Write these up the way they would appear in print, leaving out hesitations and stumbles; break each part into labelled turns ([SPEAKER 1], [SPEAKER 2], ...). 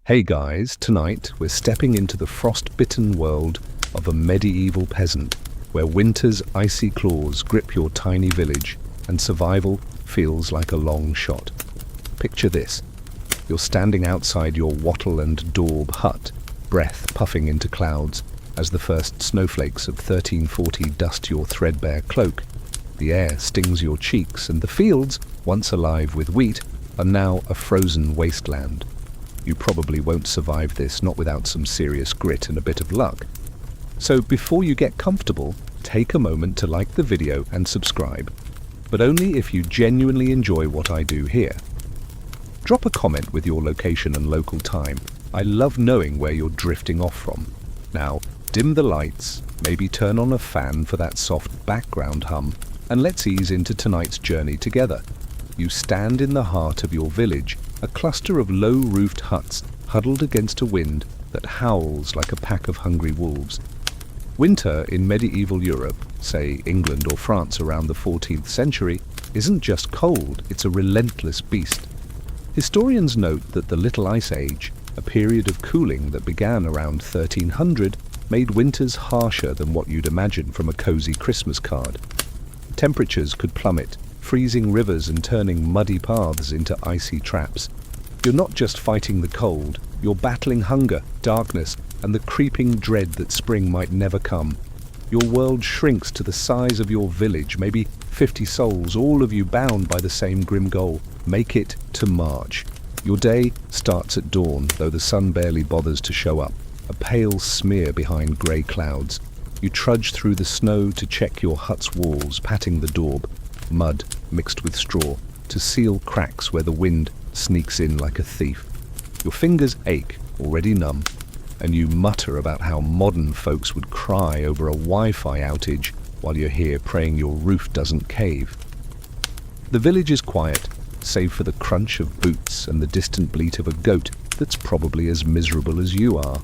[SPEAKER 1] Hey guys, tonight we're stepping into the frost-bitten world of a medieval peasant, where winter's icy claws grip your tiny village and survival feels like a long shot. Picture this. You're standing outside your wattle and daub hut, breath puffing into clouds as the first snowflakes of 1340 dust your threadbare cloak. The air stings your cheeks, and the fields, once alive with wheat, are now a frozen wasteland. You probably won't survive this, not without some serious grit and a bit of luck. So before you get comfortable, take a moment to like the video and subscribe, but only if you genuinely enjoy what I do here. Drop a comment with your location and local time. I love knowing where you're drifting off from. Now, dim the lights, maybe turn on a fan for that soft background hum, and let's ease into tonight's journey together. You stand in the heart of your village, a cluster of low-roofed huts huddled against a wind that howls like a pack of hungry wolves. Winter in medieval Europe, say England or France around the 14th century, isn't just cold, it's a relentless beast. Historians note that the Little Ice Age, a period of cooling that began around 1300, made winters harsher than what you'd imagine from a cozy Christmas card. Temperatures could plummet, freezing rivers and turning muddy paths into icy traps. You're not just fighting the cold, you're battling hunger, darkness, and the creeping dread that spring might never come. Your world shrinks to the size of your village, maybe 50 souls, all of you bound by the same grim goal: make it to March. Your day starts at dawn, though the sun barely bothers to show up, a pale smear behind grey clouds. You trudge through the snow to check your hut's walls, patting the daub, mud mixed with straw, to seal cracks where the wind sneaks in like a thief. Your fingers ache, already numb, and you mutter about how modern folks would cry over a Wi-Fi outage while you're here praying your roof doesn't cave. The village is quiet, save for the crunch of boots and the distant bleat of a goat that's probably as miserable as you are.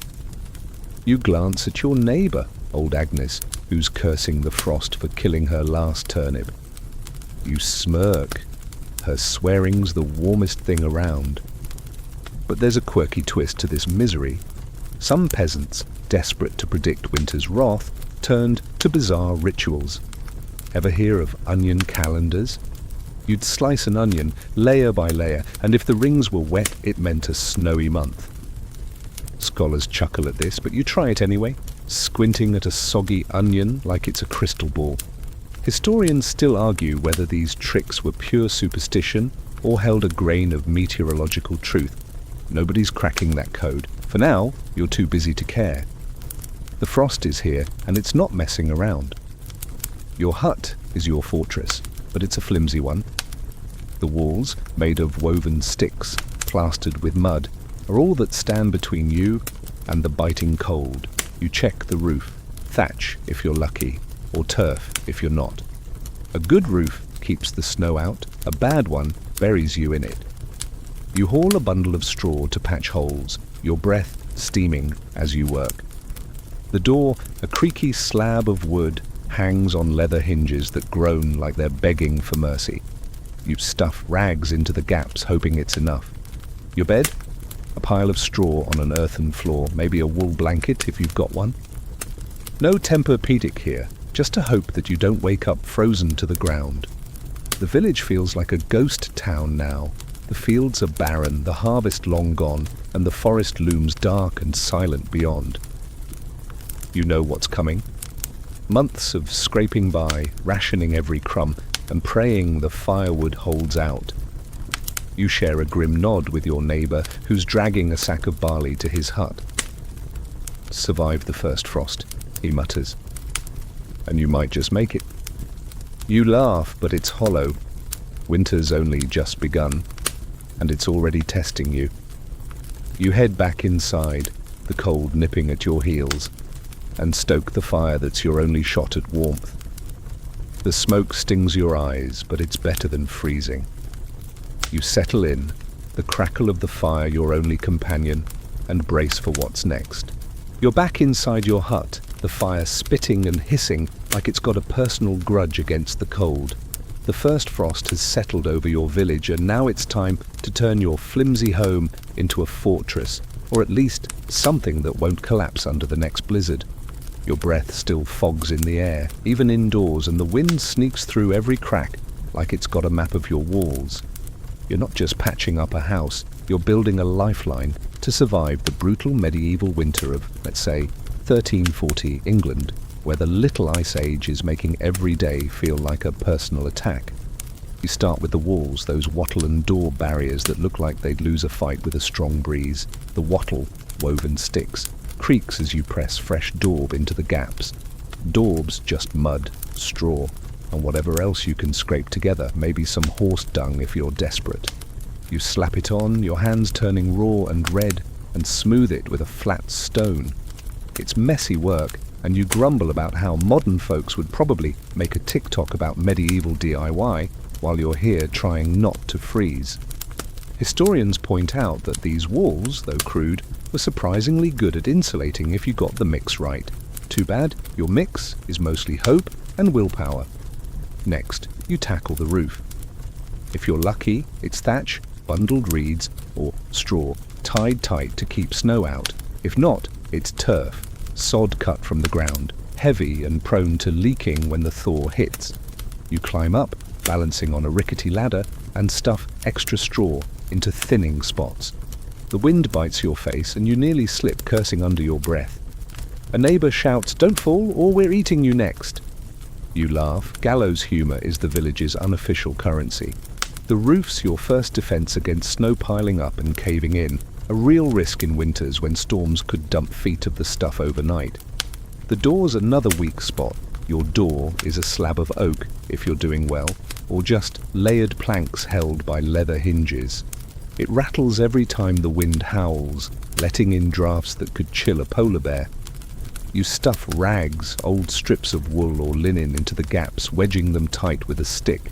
[SPEAKER 1] You glance at your neighbour, old Agnes, who's cursing the frost for killing her last turnip. You smirk. Her swearing's the warmest thing around. But there's a quirky twist to this misery. Some peasants, desperate to predict winter's wrath, turned to bizarre rituals. Ever hear of onion calendars? You'd slice an onion layer by layer, and if the rings were wet, it meant a snowy month. Scholars chuckle at this, but you try it anyway, squinting at a soggy onion like it's a crystal ball. Historians still argue whether these tricks were pure superstition or held a grain of meteorological truth. Nobody's cracking that code. For now, you're too busy to care. The frost is here, and it's not messing around. Your hut is your fortress, but it's a flimsy one. The walls, made of woven sticks, plastered with mud, are all that stand between you and the biting cold. You check the roof, thatch if you're lucky, or turf if you're not. A good roof keeps the snow out, a bad one buries you in it. You haul a bundle of straw to patch holes, your breath steaming as you work. The door, a creaky slab of wood, hangs on leather hinges that groan like they're begging for mercy. You stuff rags into the gaps, hoping it's enough. Your bed? A pile of straw on an earthen floor, maybe a wool blanket if you've got one. No Tempur-Pedic here, just a hope that you don't wake up frozen to the ground. The village feels like a ghost town now. The fields are barren, the harvest long gone, and the forest looms dark and silent beyond. You know what's coming. Months of scraping by, rationing every crumb, and praying the firewood holds out. You share a grim nod with your neighbour who's dragging a sack of barley to his hut. Survive the first frost, he mutters. And you might just make it. You laugh, but it's hollow. Winter's only just begun, and it's already testing you. You head back inside, the cold nipping at your heels, and stoke the fire that's your only shot at warmth. The smoke stings your eyes, but it's better than freezing. You settle in, the crackle of the fire your only companion, and brace for what's next. You're back inside your hut, the fire spitting and hissing like it's got a personal grudge against the cold. The first frost has settled over your village, and now it's time to turn your flimsy home into a fortress or at least something that won't collapse under the next blizzard. Your breath still fogs in the air, even indoors, and the wind sneaks through every crack like it's got a map of your walls. You're not just patching up a house, you're building a lifeline to survive the brutal medieval winter of, let's say, 1340 England, where the Little Ice Age is making every day feel like a personal attack. You start with the walls, those wattle and daub barriers that look like they'd lose a fight with a strong breeze. The wattle, woven sticks, creaks as you press fresh daub into the gaps. Daub's just mud, straw, and whatever else you can scrape together, maybe some horse dung if you're desperate. You slap it on, your hands turning raw and red, and smooth it with a flat stone. It's messy work, and you grumble about how modern folks would probably make a TikTok about medieval DIY while you're here trying not to freeze. Historians point out that these walls, though crude, were surprisingly good at insulating if you got the mix right. Too bad, your mix is mostly hope and willpower. Next, you tackle the roof. If you're lucky, it's thatch, bundled reeds, or straw tied tight to keep snow out. If not, it's turf, sod cut from the ground, heavy and prone to leaking when the thaw hits. You climb up, balancing on a rickety ladder, and stuff extra straw into thinning spots. The wind bites your face and you nearly slip, cursing under your breath. A neighbour shouts, "Don't fall, or we're eating you next." You laugh. Gallows humour is the village's unofficial currency. The roof's your first defence against snow piling up and caving in, a real risk in winters when storms could dump feet of the stuff overnight. The door's another weak spot. Your door is a slab of oak, if you're doing well, or just layered planks held by leather hinges. It rattles every time the wind howls, letting in drafts that could chill a polar bear. You stuff rags, old strips of wool or linen, into the gaps, wedging them tight with a stick.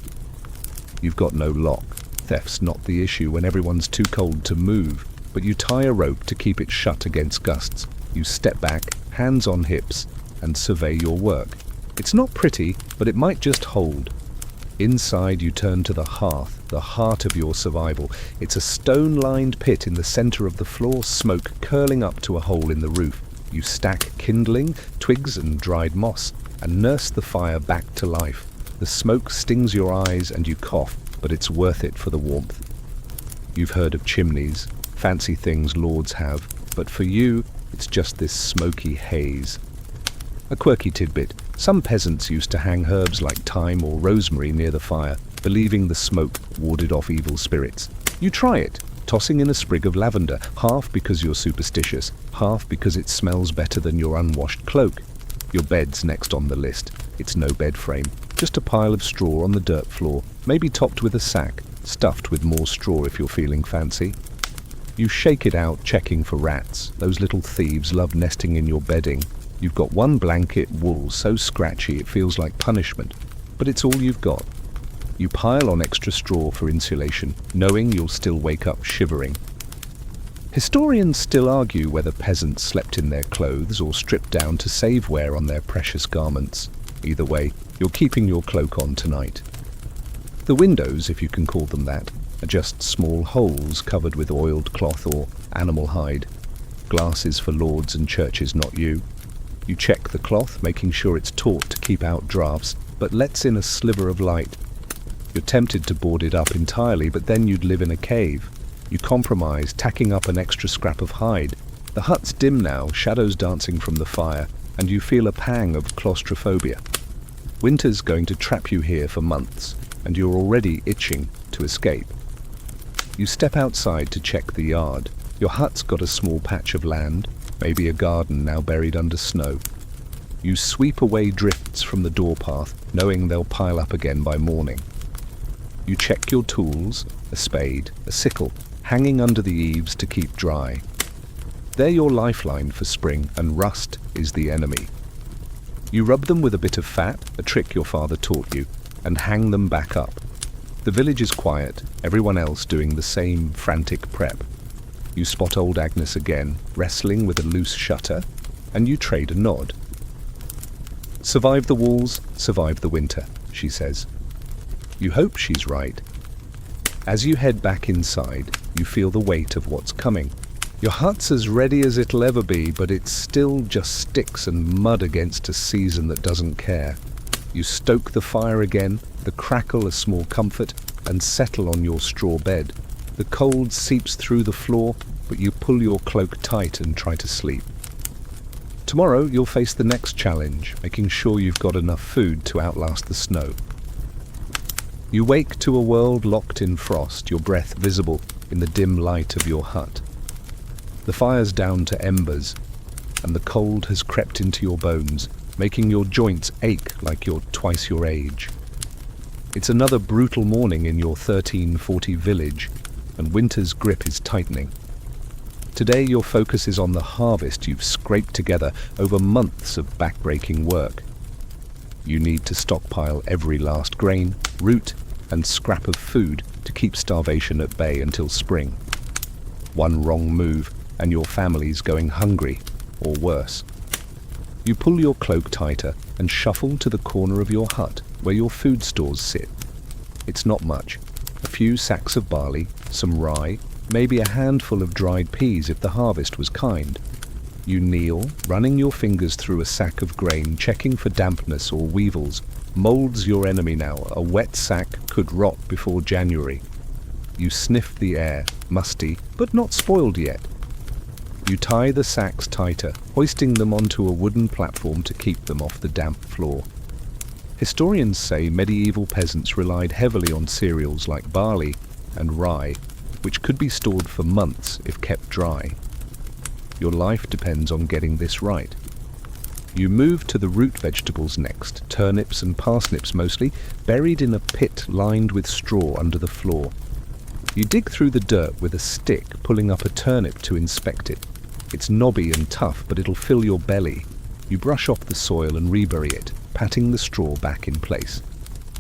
[SPEAKER 1] You've got no lock. Theft's not the issue when everyone's too cold to move, but you tie a rope to keep it shut against gusts. You step back, hands on hips, and survey your work. It's not pretty, but it might just hold. Inside, you turn to the hearth, the heart of your survival. It's a stone-lined pit in the center of the floor, smoke curling up to a hole in the roof. You stack kindling, twigs and dried moss, and nurse the fire back to life. The smoke stings your eyes and you cough, but it's worth it for the warmth. You've heard of chimneys, fancy things lords have, but for you, it's just this smoky haze. A quirky tidbit: some peasants used to hang herbs like thyme or rosemary near the fire, believing the smoke warded off evil spirits. You try it, tossing in a sprig of lavender, half because you're superstitious, half because it smells better than your unwashed cloak. Your bed's next on the list. It's no bed frame, just a pile of straw on the dirt floor, maybe topped with a sack, stuffed with more straw if you're feeling fancy. You shake it out, checking for rats. Those little thieves love nesting in your bedding. You've got one blanket, wool so scratchy it feels like punishment, but it's all you've got. You pile on extra straw for insulation, knowing you'll still wake up shivering. Historians still argue whether peasants slept in their clothes or stripped down to save wear on their precious garments. Either way, you're keeping your cloak on tonight. The windows, if you can call them that, are just small holes covered with oiled cloth or animal hide. Glasses for lords and churches, not you. You check the cloth, making sure it's taut to keep out drafts, but lets in a sliver of light. You're tempted to board it up entirely, but then you'd live in a cave. You compromise, tacking up an extra scrap of hide. The hut's dim now, shadows dancing from the fire, and you feel a pang of claustrophobia. Winter's going to trap you here for months, and you're already itching to escape. You step outside to check the yard. Your hut's got a small patch of land, maybe a garden now buried under snow. You sweep away drifts from the door path, knowing they'll pile up again by morning. You check your tools, a spade, a sickle, hanging under the eaves to keep dry. They're your lifeline for spring, and rust is the enemy. You rub them with a bit of fat, a trick your father taught you, and hang them back up. The village is quiet, everyone else doing the same frantic prep. You spot old Agnes again, wrestling with a loose shutter, and you trade a nod. "Survive the walls, survive the winter," she says. You hope she's right. As you head back inside, you feel the weight of what's coming. Your hut's as ready as it'll ever be, but it's still just sticks and mud against a season that doesn't care. You stoke the fire again, the crackle a small comfort, and settle on your straw bed. The cold seeps through the floor, but you pull your cloak tight and try to sleep. Tomorrow you'll face the next challenge, making sure you've got enough food to outlast the snow. You wake to a world locked in frost, your breath visible in the dim light of your hut. The fire's down to embers, and the cold has crept into your bones, making your joints ache like you're twice your age. It's another brutal morning in your 1340 village, and winter's grip is tightening. Today your focus is on the harvest you've scraped together over months of backbreaking work. You need to stockpile every last grain, root, and scrap of food to keep starvation at bay until spring. One wrong move, and your family's going hungry, or worse. You pull your cloak tighter and shuffle to the corner of your hut where your food stores sit. It's not much. A few sacks of barley, some rye, maybe a handful of dried peas if the harvest was kind. You kneel, running your fingers through a sack of grain, checking for dampness or weevils. Mold's your enemy now. A wet sack could rot before January. You sniff the air, musty, but not spoiled yet. You tie the sacks tighter, hoisting them onto a wooden platform to keep them off the damp floor. Historians say medieval peasants relied heavily on cereals like barley and rye, which could be stored for months if kept dry. Your life depends on getting this right. You move to the root vegetables next, turnips and parsnips mostly, buried in a pit lined with straw under the floor. You dig through the dirt with a stick, pulling up a turnip to inspect it. It's knobby and tough, but it'll fill your belly. You brush off the soil and rebury it, patting the straw back in place.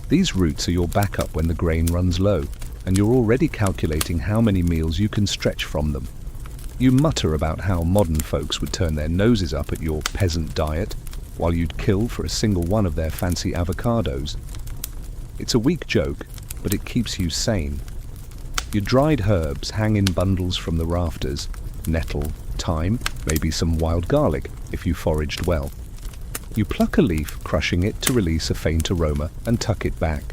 [SPEAKER 1] These roots are your backup when the grain runs low, and you're already calculating how many meals you can stretch from them. You mutter about how modern folks would turn their noses up at your peasant diet, while you'd kill for a single one of their fancy avocados. It's a weak joke, but it keeps you sane. Your dried herbs hang in bundles from the rafters, nettle, thyme, maybe some wild garlic if you foraged well. You pluck a leaf, crushing it to release a faint aroma, and tuck it back.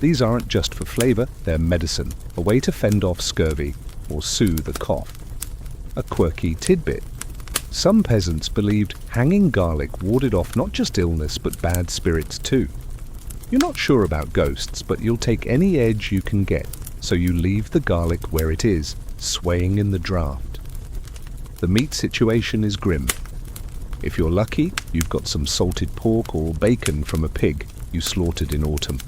[SPEAKER 1] These aren't just for flavor, they're medicine, a way to fend off scurvy or soothe a cough. A quirky tidbit. Some peasants believed hanging garlic warded off not just illness but bad spirits too. You're not sure about ghosts, but you'll take any edge you can get, so you leave the garlic where it is, swaying in the draft. The meat situation is grim. If you're lucky, you've got some salted pork or bacon from a pig you slaughtered in autumn.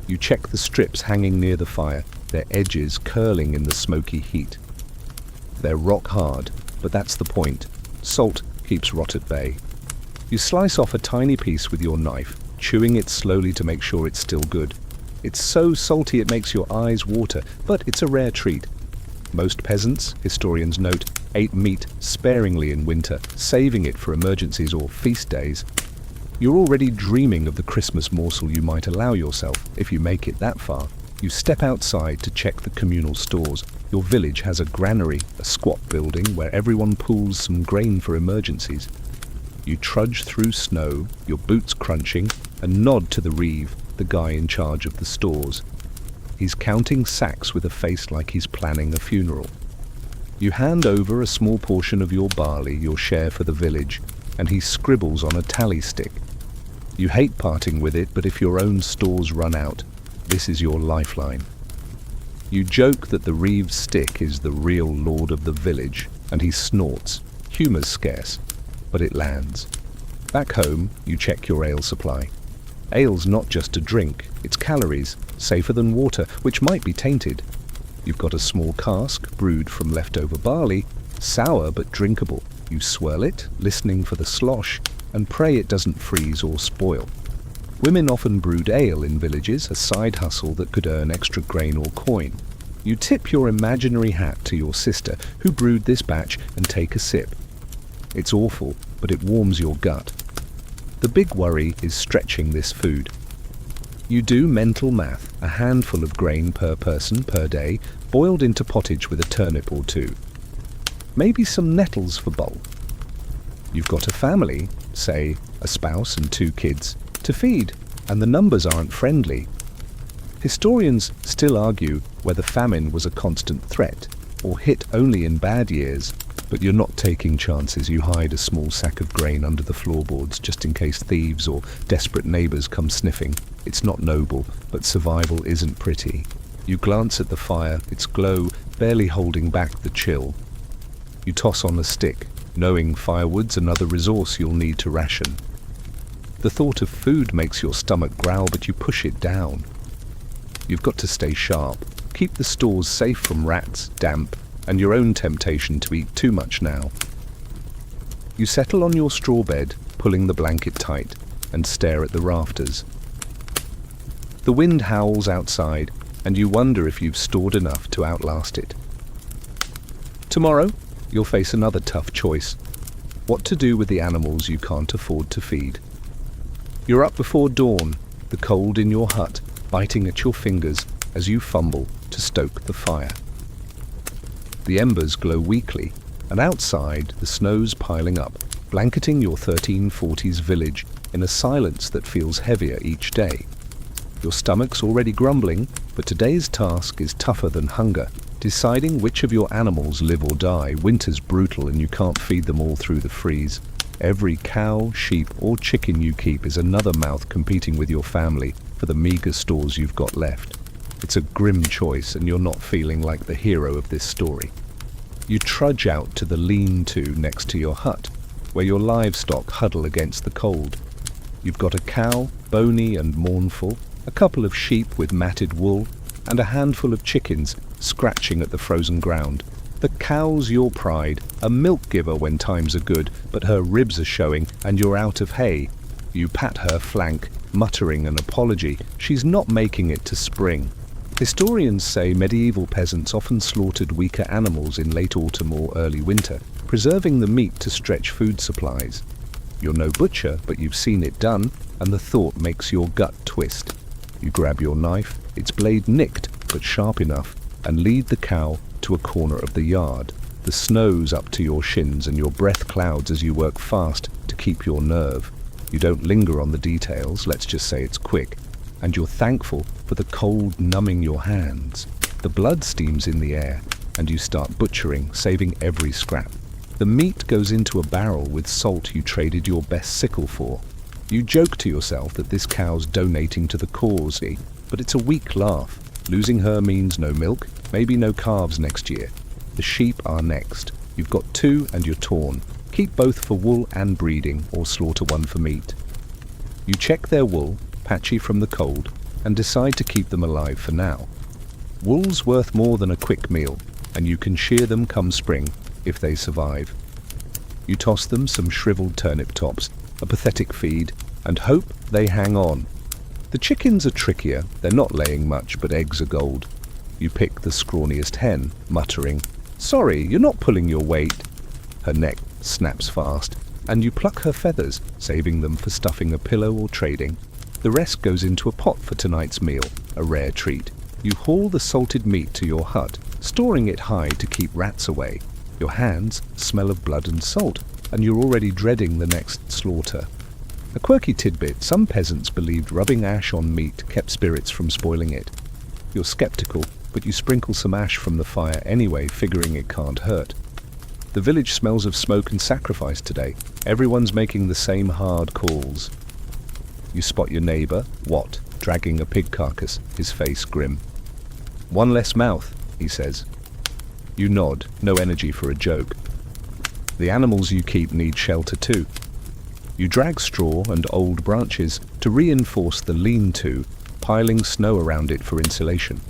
[SPEAKER 1] You check the strips hanging near the fire, their edges curling in the smoky heat. They're rock hard, but that's the point. Salt keeps rot at bay. You slice off a tiny piece with your knife, chewing it slowly to make sure it's still good. It's so salty it makes your eyes water, but it's a rare treat. Most peasants, historians note, ate meat sparingly in winter, saving it for emergencies or feast days. You're already dreaming of the Christmas morsel you might allow yourself if you make it that far. You step outside to check the communal stores. Your village has a granary, a squat building where everyone pools some grain for emergencies. You trudge through snow, your boots crunching, and nod to the reeve, the guy in charge of the stores. He's counting sacks with a face like he's planning a funeral. You hand over a small portion of your barley, your share for the village, and he scribbles on a tally stick. You hate parting with it, but if your own stores run out, this is your lifeline. You joke that the reeve's stick is the real lord of the village, and he snorts. Humor's scarce, but it lands. Back home, you check your ale supply. Ale's not just a drink, it's calories, safer than water, which might be tainted. You've got a small cask, brewed from leftover barley, sour but drinkable. You swirl it, listening for the slosh, and pray it doesn't freeze or spoil. Women often brewed ale in villages, a side hustle that could earn extra grain or coin. You tip your imaginary hat to your sister, who brewed this batch, and take a sip. It's awful, but it warms your gut. The big worry is stretching this food. You do mental math, a handful of grain per person per day, boiled into pottage with a turnip or two. maybe some nettles for bulk. You've got a family, say a spouse and 2 kids, to feed, and the numbers aren't friendly. Historians still argue whether famine was a constant threat or hit only in bad years, but you're not taking chances. You hide a small sack of grain under the floorboards just in case thieves or desperate neighbors come sniffing. It's not noble, but survival isn't pretty. You glance at the fire, its glow barely holding back the chill. You toss on a stick, knowing firewood's another resource you'll need to ration. The thought of food makes your stomach growl, but you push it down. You've got to stay sharp, keep the stores safe from rats, damp, and your own temptation to eat too much now. You settle on your straw bed, pulling the blanket tight, and stare at the rafters. The wind howls outside, and you wonder if you've stored enough to outlast it. Tomorrow, you'll face another tough choice: what to do with the animals you can't afford to feed. You're up before dawn, the cold in your hut biting at your fingers as you fumble to stoke the fire. The embers glow weakly, and outside the snow's piling up, blanketing your 1340s village in a silence that feels heavier each day. Your stomach's already grumbling, but today's task is tougher than hunger, deciding which of your animals live or die. Winter's brutal and you can't feed them all through the freeze. Every cow, sheep, or chicken you keep is another mouth competing with your family for the meager stores you've got left. It's a grim choice, and you're not feeling like the hero of this story. You trudge out to the lean-to next to your hut, where your livestock huddle against the cold. You've got a cow, bony and mournful, a couple of sheep with matted wool, and a handful of chickens scratching at the frozen ground. The cow's your pride, a milk giver when times are good, but her ribs are showing and you're out of hay. You pat her flank, muttering an apology. She's not making it to spring. Historians say medieval peasants often slaughtered weaker animals in late autumn or early winter, preserving the meat to stretch food supplies. You're no butcher, but you've seen it done, and the thought makes your gut twist. You grab your knife, its blade nicked but sharp enough, and lead the cow to a corner of the yard. The snow's up to your shins and your breath clouds as you work fast to keep your nerve. You don't linger on the details, let's just say it's quick, and you're thankful for the cold numbing your hands. The blood steams in the air, and you start butchering, saving every scrap. The meat goes into a barrel with salt you traded your best sickle for. You joke to yourself that this cow's donating to the cause, but it's a weak laugh. Losing her means no milk, maybe no calves next year. The sheep are next. You've got 2 and you're torn. Keep both for wool and breeding, or slaughter one for meat. You check their wool, patchy from the cold, and decide to keep them alive for now. Wool's worth more than a quick meal, and you can shear them come spring if they survive. You toss them some shriveled turnip tops, a pathetic feed, and hope they hang on. The chickens are trickier. They're not laying much, but eggs are gold. You pick the scrawniest hen, muttering, "Sorry, you're not pulling your weight." Her neck snaps fast, and you pluck her feathers, saving them for stuffing a pillow or trading. The rest goes into a pot for tonight's meal, a rare treat. You haul the salted meat to your hut, storing it high to keep rats away. Your hands smell of blood and salt, and you're already dreading the next slaughter. A quirky tidbit: some peasants believed rubbing ash on meat kept spirits from spoiling it. You're skeptical, but you sprinkle some ash from the fire anyway, figuring it can't hurt. The village smells of smoke and sacrifice today. Everyone's making the same hard calls. You spot your neighbor, Watt, dragging a pig carcass, his face grim. "One less mouth," he says. You nod, no energy for a joke. The animals you keep need shelter too. You drag straw and old branches to reinforce the lean-to, piling snow around it for insulation.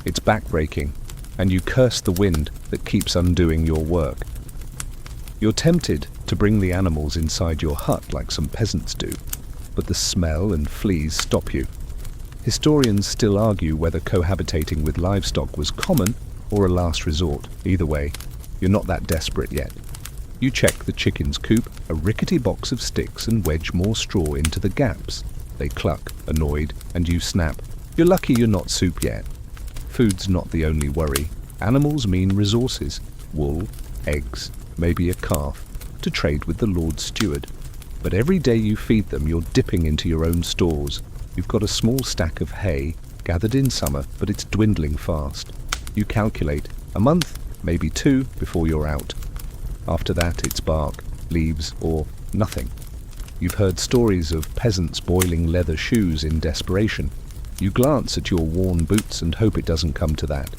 [SPEAKER 1] It's backbreaking, and you curse the wind that keeps undoing your work. You're tempted to bring the animals inside your hut like some peasants do, but the smell and fleas stop you. Historians still argue whether cohabitating with livestock was common or a last resort. Either way, you're not that desperate yet. You check the chicken's coop, a rickety box of sticks, and wedge more straw into the gaps. They cluck, annoyed, and you snap. You're lucky you're not soup yet. Food's not the only worry. Animals mean resources: wool, eggs, maybe a calf, to trade with the Lord's steward. But every day you feed them, you're dipping into your own stores. You've got a small stack of hay, gathered in summer, but it's dwindling fast. You calculate a month, maybe 2, before you're out. After that, it's bark, leaves, or nothing. You've heard stories of peasants boiling leather shoes in desperation. You glance at your worn boots and hope it doesn't come to that.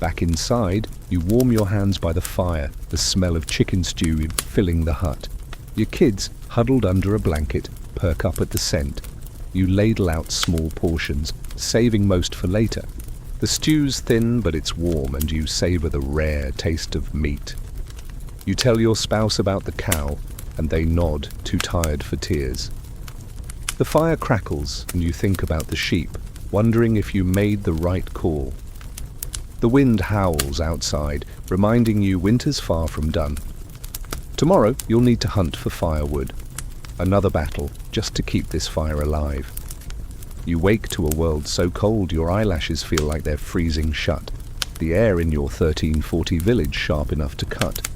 [SPEAKER 1] Back inside, you warm your hands by the fire, the smell of chicken stew filling the hut. Your kids, huddled under a blanket, perk up at the scent. You ladle out small portions, saving most for later. The stew's thin, but it's warm, and you savor the rare taste of meat. You tell your spouse about the cow, and they nod, too tired for tears. The fire crackles, and you think about the sheep, wondering if you made the right call. The wind howls outside, reminding you winter's far from done. Tomorrow, you'll need to hunt for firewood. Another battle, just to keep this fire alive. You wake to a world so cold your eyelashes feel like they're freezing shut. The air in your 1340 village sharp enough to cut.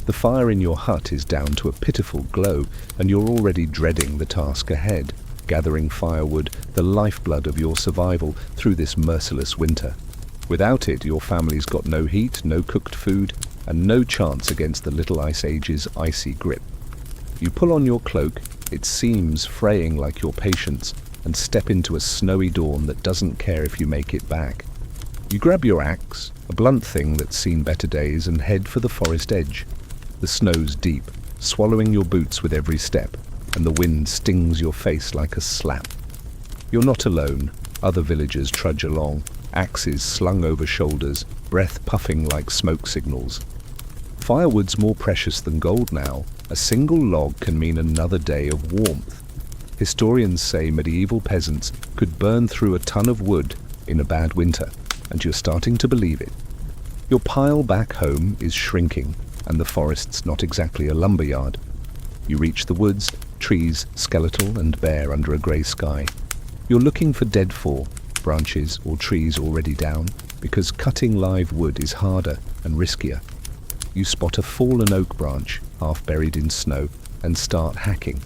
[SPEAKER 1] The fire in your hut is down to a pitiful glow, and you're already dreading the task ahead, gathering firewood, the lifeblood of your survival through this merciless winter. Without it, your family's got no heat, no cooked food, and no chance against the Little Ice Age's icy grip. You pull on your cloak, its seams fraying like your patience, and step into a snowy dawn that doesn't care if you make it back. You grab your axe, a blunt thing that's seen better days, and head for the forest edge. The snow's deep, swallowing your boots with every step, and the wind stings your face like a slap. You're not alone. Other villagers trudge along, axes slung over shoulders, breath puffing like smoke signals. Firewood's more precious than gold now. A single log can mean another day of warmth. Historians say medieval peasants could burn through a ton of wood in a bad winter, and you're starting to believe it. Your pile back home is shrinking, and the forest's not exactly a lumberyard. You reach the woods, trees skeletal and bare under a grey sky. You're looking for deadfall, branches or trees already down, because cutting live wood is harder and riskier. You spot a fallen oak branch, half buried in snow, and start hacking.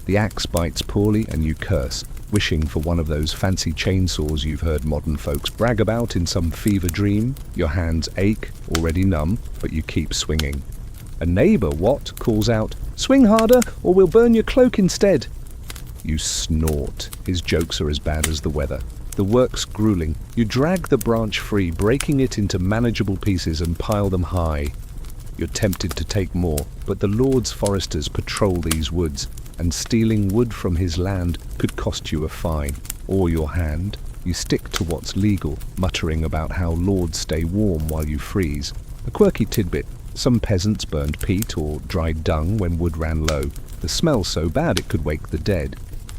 [SPEAKER 1] The axe bites poorly and you curse, wishing for one of those fancy chainsaws you've heard modern folks brag about in some fever dream. Your hands ache, already numb, but you keep swinging. A neighbour, calls out, "Swing harder, or we'll burn your cloak instead." You snort. His jokes are as bad as the weather. The work's grueling. You drag the branch free, breaking it into manageable pieces and pile them high. You're tempted to take more, but the Lord's foresters patrol these woods, and stealing wood from his land could cost you a fine, or your hand. You stick to what's legal, muttering about how lords stay warm while you freeze. A quirky tidbit: some peasants burned peat or dried dung when wood ran low. The smell so bad it could wake the dead.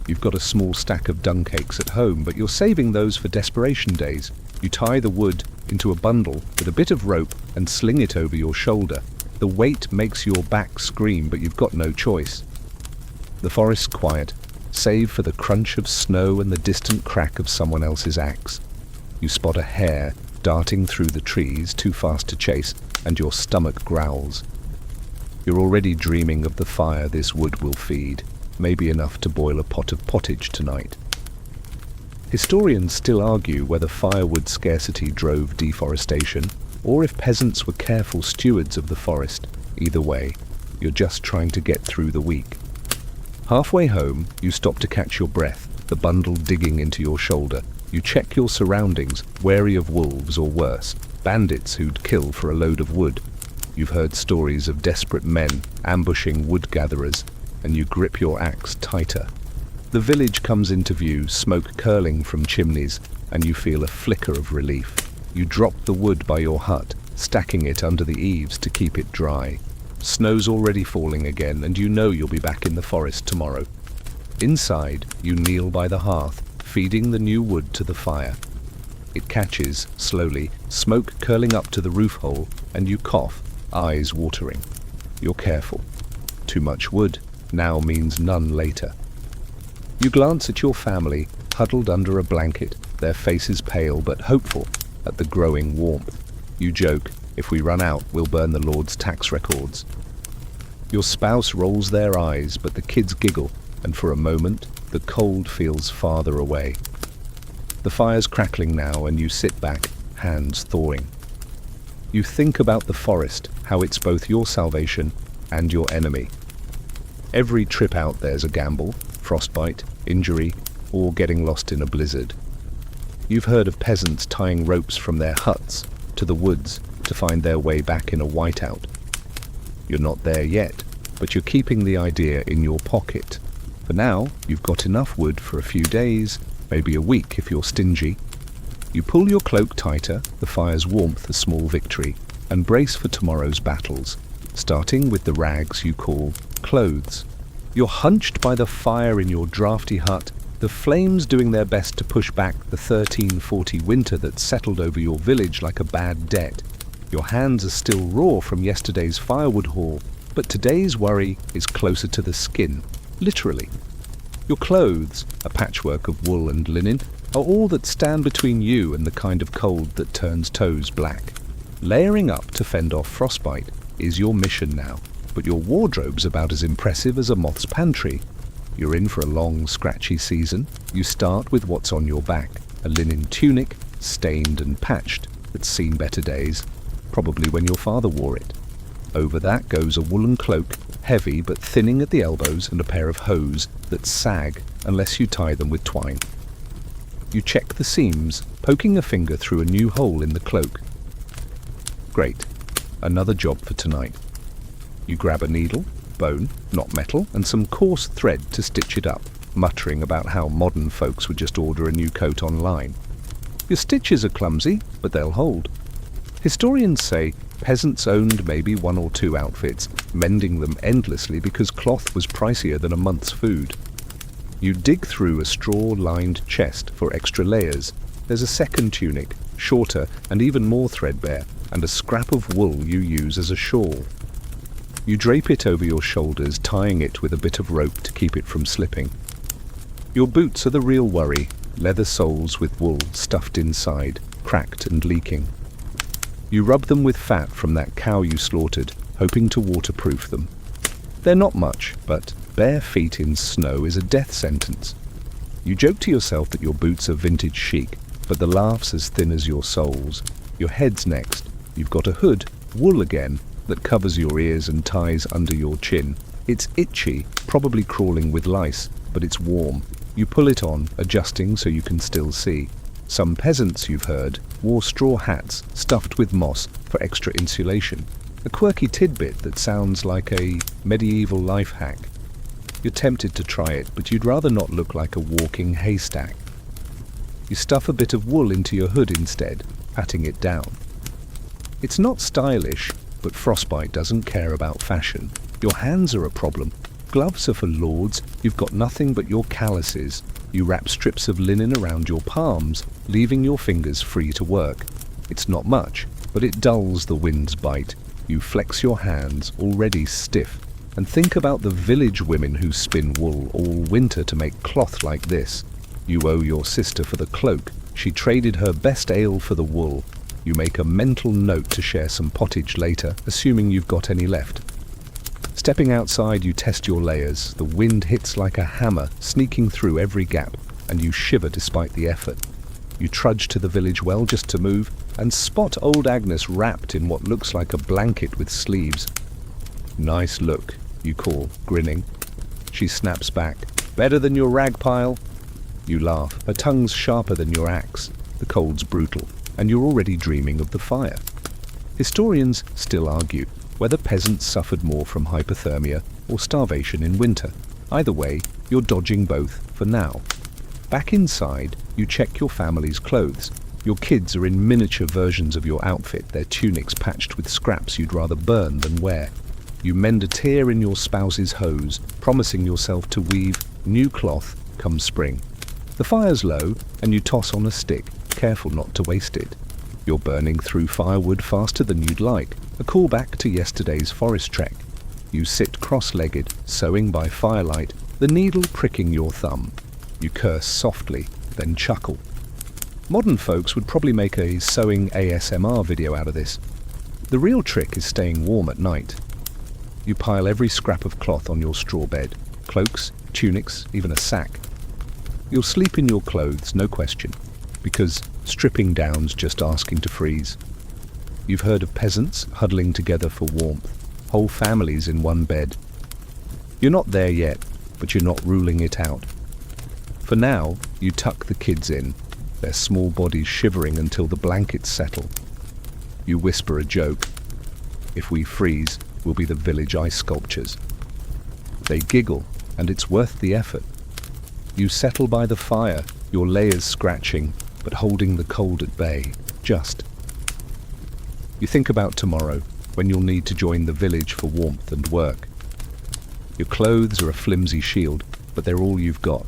[SPEAKER 1] You've got a small stack of dung cakes at home, but you're saving those for desperation days. You tie the wood into a bundle with a bit of rope and sling it over your shoulder. The weight makes your back scream, but you've got no choice. The forest's quiet, save for the crunch of snow and the distant crack of someone else's axe. You spot a hare darting through the trees, too fast to chase, and your stomach growls. You're already dreaming of the fire this wood will feed, maybe enough to boil a pot of pottage tonight. Historians still argue whether firewood scarcity drove deforestation, or if peasants were careful stewards of the forest. Either way, you're just trying to get through the week. Halfway home, you stop to catch your breath, the bundle digging into your shoulder. You check your surroundings, wary of wolves or worse, bandits who'd kill for a load of wood. You've heard stories of desperate men ambushing wood gatherers, and you grip your axe tighter. The village comes into view, smoke curling from chimneys, and you feel a flicker of relief. You drop the wood by your hut, stacking it under the eaves to keep it dry. Snow's already falling again, and you know you'll be back in the forest tomorrow. Inside, you kneel by the hearth, feeding the new wood to the fire. It catches, slowly, smoke curling up to the roof hole, and you cough, eyes watering. You're careful. Too much wood now means none later. You glance at your family, huddled under a blanket, their faces pale but hopeful at the growing warmth. You joke, If we run out, we'll burn the Lord's tax records. Your spouse rolls their eyes, but the kids giggle, and for a moment, the cold feels farther away. The fire's crackling now, and you sit back, hands thawing. You think about the forest, how it's both your salvation and your enemy. Every trip out there's a gamble, frostbite, injury, or getting lost in a blizzard. You've heard of peasants tying ropes from their huts to the woods to find their way back in a whiteout. You're not there yet, but you're keeping the idea in your pocket. For now, you've got enough wood for a few days, maybe a week if you're stingy. You pull your cloak tighter, the fire's warmth a small victory, and brace for tomorrow's battles, starting with the rags you call clothes. You're hunched by the fire in your drafty hut, the flames doing their best to push back the 1340 winter that settled over your village like a bad debt. Your hands are still raw from yesterday's firewood haul, but today's worry is closer to the skin, literally. Your clothes, a patchwork of wool and linen, are all that stand between you and the kind of cold that turns toes black. Layering up to fend off frostbite is your mission now, but your wardrobe's about as impressive as a moth's pantry. You're in for a long, scratchy season. You start with what's on your back, a linen tunic, stained and patched, that's seen better days, probably when your father wore it. Over that goes a woolen cloak, heavy but thinning at the elbows, and a pair of hose that sag unless you tie them with twine. You check the seams, poking a finger through a new hole in the cloak. Great. Another job for tonight. You grab a needle, bone, not metal, and some coarse thread to stitch it up, muttering about how modern folks would just order a new coat online. Your stitches are clumsy, but they'll hold. Historians say peasants owned maybe one or two outfits, mending them endlessly because cloth was pricier than a month's food. You dig through a straw-lined chest for extra layers. There's a second tunic, shorter and even more threadbare, and a scrap of wool you use as a shawl. You drape it over your shoulders, tying it with a bit of rope to keep it from slipping. Your boots are the real worry, leather soles with wool stuffed inside, cracked and leaking. You rub them with fat from that cow you slaughtered, hoping to waterproof them. They're not much, but bare feet in snow is a death sentence. You joke to yourself that your boots are vintage chic, but the laugh's as thin as your soles. Your head's next. You've got a hood, wool again, that covers your ears and ties under your chin. It's itchy, probably crawling with lice, but it's warm. You pull it on, adjusting so you can still see. Some peasants, you've heard, wore straw hats stuffed with moss for extra insulation. A quirky tidbit that sounds like a medieval life hack. You're tempted to try it, but you'd rather not look like a walking haystack. You stuff a bit of wool into your hood instead, patting it down. It's not stylish, but frostbite doesn't care about fashion. Your hands are a problem. Gloves are for lords. You've got nothing but your calluses. You wrap strips of linen around your palms, leaving your fingers free to work. It's not much, but it dulls the wind's bite. You flex your hands, already stiff, and think about the village women who spin wool all winter to make cloth like this. You owe your sister for the cloak. She traded her best ale for the wool. You make a mental note to share some pottage later, assuming you've got any left. Stepping outside, you test your layers. The wind hits like a hammer, sneaking through every gap, and you shiver despite the effort. You trudge to the village well just to move, and spot old Agnes wrapped in what looks like a blanket with sleeves. "Nice look," you call, grinning. She snaps back. "Better than your rag pile?" You laugh. Her tongue's sharper than your axe. The cold's brutal, and you're already dreaming of the fire. Historians still argue whether peasants suffered more from hypothermia or starvation in winter. Either way, you're dodging both for now. Back inside, you check your family's clothes. Your kids are in miniature versions of your outfit, their tunics patched with scraps you'd rather burn than wear. You mend a tear in your spouse's hose, promising yourself to weave new cloth come spring. The fire's low, and you toss on a stick, careful not to waste it. You're burning through firewood faster than you'd like, a callback to yesterday's forest trek. You sit cross-legged, sewing by firelight, the needle pricking your thumb. You curse softly, then chuckle. Modern folks would probably make a sewing ASMR video out of this. The real trick is staying warm at night. You pile every scrap of cloth on your straw bed, cloaks, tunics, even a sack. You'll sleep in your clothes, no question, because stripping down's just asking to freeze. You've heard of peasants huddling together for warmth, whole families in one bed. You're not there yet, but you're not ruling it out. For now, you tuck the kids in, their small bodies shivering until the blankets settle. You whisper a joke. If we freeze, we'll be the village ice sculptures. They giggle, and it's worth the effort. You settle by the fire, your layers scratching, but holding the cold at bay, just. You think about tomorrow, when you'll need to join the village for warmth and work. Your clothes are a flimsy shield, but they're all you've got.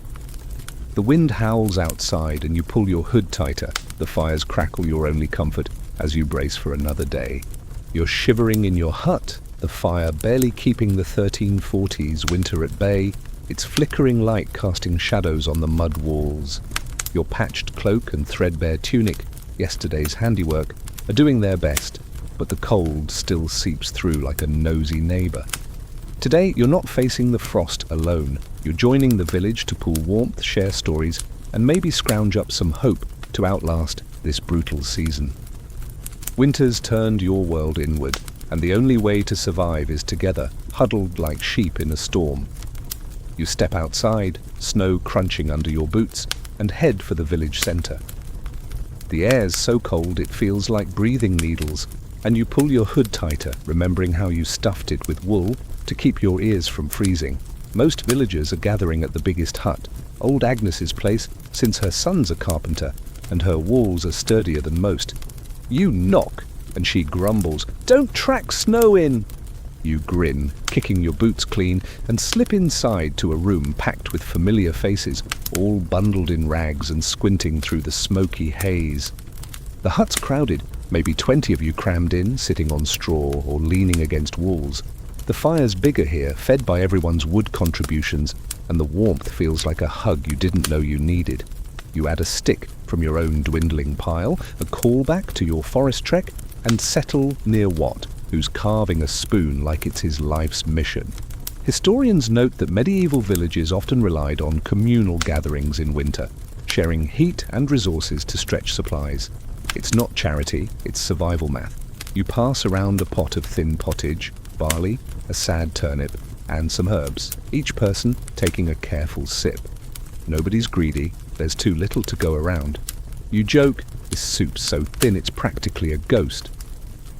[SPEAKER 1] The wind howls outside and you pull your hood tighter. The fires crackle your only comfort as you brace for another day. You're shivering in your hut, the fire barely keeping the 1340s winter at bay, its flickering light casting shadows on the mud walls. Your patched cloak and threadbare tunic, yesterday's handiwork, are doing their best, but the cold still seeps through like a nosy neighbour. Today, you're not facing the frost alone. You're joining the village to pool warmth, share stories, and maybe scrounge up some hope to outlast this brutal season. Winter's turned your world inward, and the only way to survive is together, huddled like sheep in a storm. You step outside, snow crunching under your boots, and head for the village centre. The air's so cold it feels like breathing needles, and you pull your hood tighter, remembering how you stuffed it with wool to keep your ears from freezing. Most villagers are gathering at the biggest hut, old Agnes's place, since her son's a carpenter, and her walls are sturdier than most. You knock, and she grumbles, "Don't track snow in!" You grin, kicking your boots clean, and slip inside to a room packed with familiar faces, all bundled in rags and squinting through the smoky haze. The hut's crowded, maybe 20 of you crammed in, sitting on straw or leaning against walls. The fire's bigger here, fed by everyone's wood contributions, and the warmth feels like a hug you didn't know you needed. You add a stick from your own dwindling pile, a callback to your forest trek, and settle near Watt, who's carving a spoon like it's his life's mission. Historians note that medieval villages often relied on communal gatherings in winter, sharing heat and resources to stretch supplies. It's not charity, it's survival math. You pass around a pot of thin pottage, barley, a sad turnip, and some herbs, each person taking a careful sip. Nobody's greedy, there's too little to go around. You joke, this soup's so thin it's practically a ghost.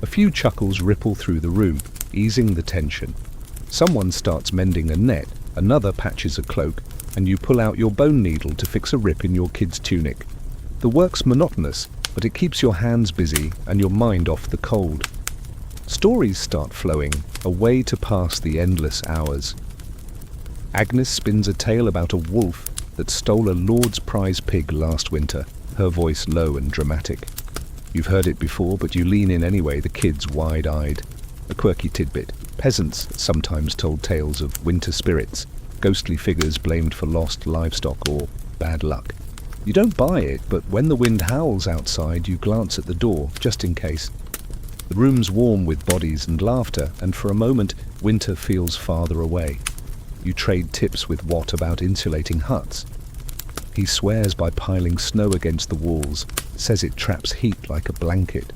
[SPEAKER 1] A few chuckles ripple through the room, easing the tension. Someone starts mending a net, another patches a cloak, and you pull out your bone needle to fix a rip in your kid's tunic. The work's monotonous, but it keeps your hands busy and your mind off the cold. Stories start flowing, a way to pass the endless hours. Agnes spins a tale about a wolf that stole a lord's prize pig last winter, her voice low and dramatic. You've heard it before, but you lean in anyway, the kids wide-eyed. A quirky tidbit. Peasants sometimes told tales of winter spirits, ghostly figures blamed for lost livestock or bad luck. You don't buy it, but when the wind howls outside, you glance at the door, just in case. The room's warm with bodies and laughter, and for a moment, winter feels farther away. You trade tips with Watt about insulating huts. He swears by piling snow against the walls, says it traps heat like a blanket.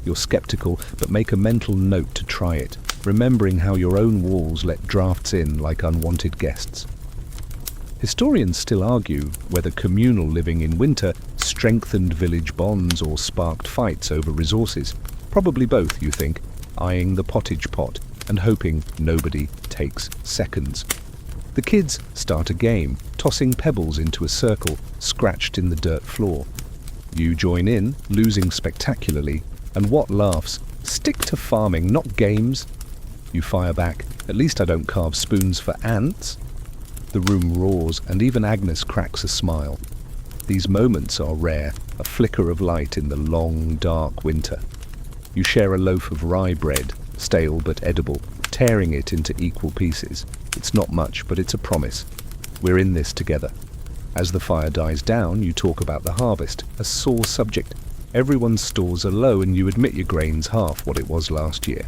[SPEAKER 1] You're skeptical, but make a mental note to try it, remembering how your own walls let drafts in like unwanted guests. Historians still argue whether communal living in winter strengthened village bonds or sparked fights over resources. Probably both, you think, eyeing the pottage pot and hoping nobody takes seconds. The kids start a game, tossing pebbles into a circle scratched in the dirt floor. You join in, losing spectacularly, and Watt laughs. "Stick to farming, not games." You fire back, "At least I don't carve spoons for ants." The room roars, and even Agnes cracks a smile. These moments are rare, a flicker of light in the long, dark winter. You share a loaf of rye bread, stale but edible, tearing it into equal pieces. It's not much, but it's a promise. We're in this together. As the fire dies down, you talk about the harvest, a sore subject. Everyone's stores are low and you admit your grain's half what it was last year.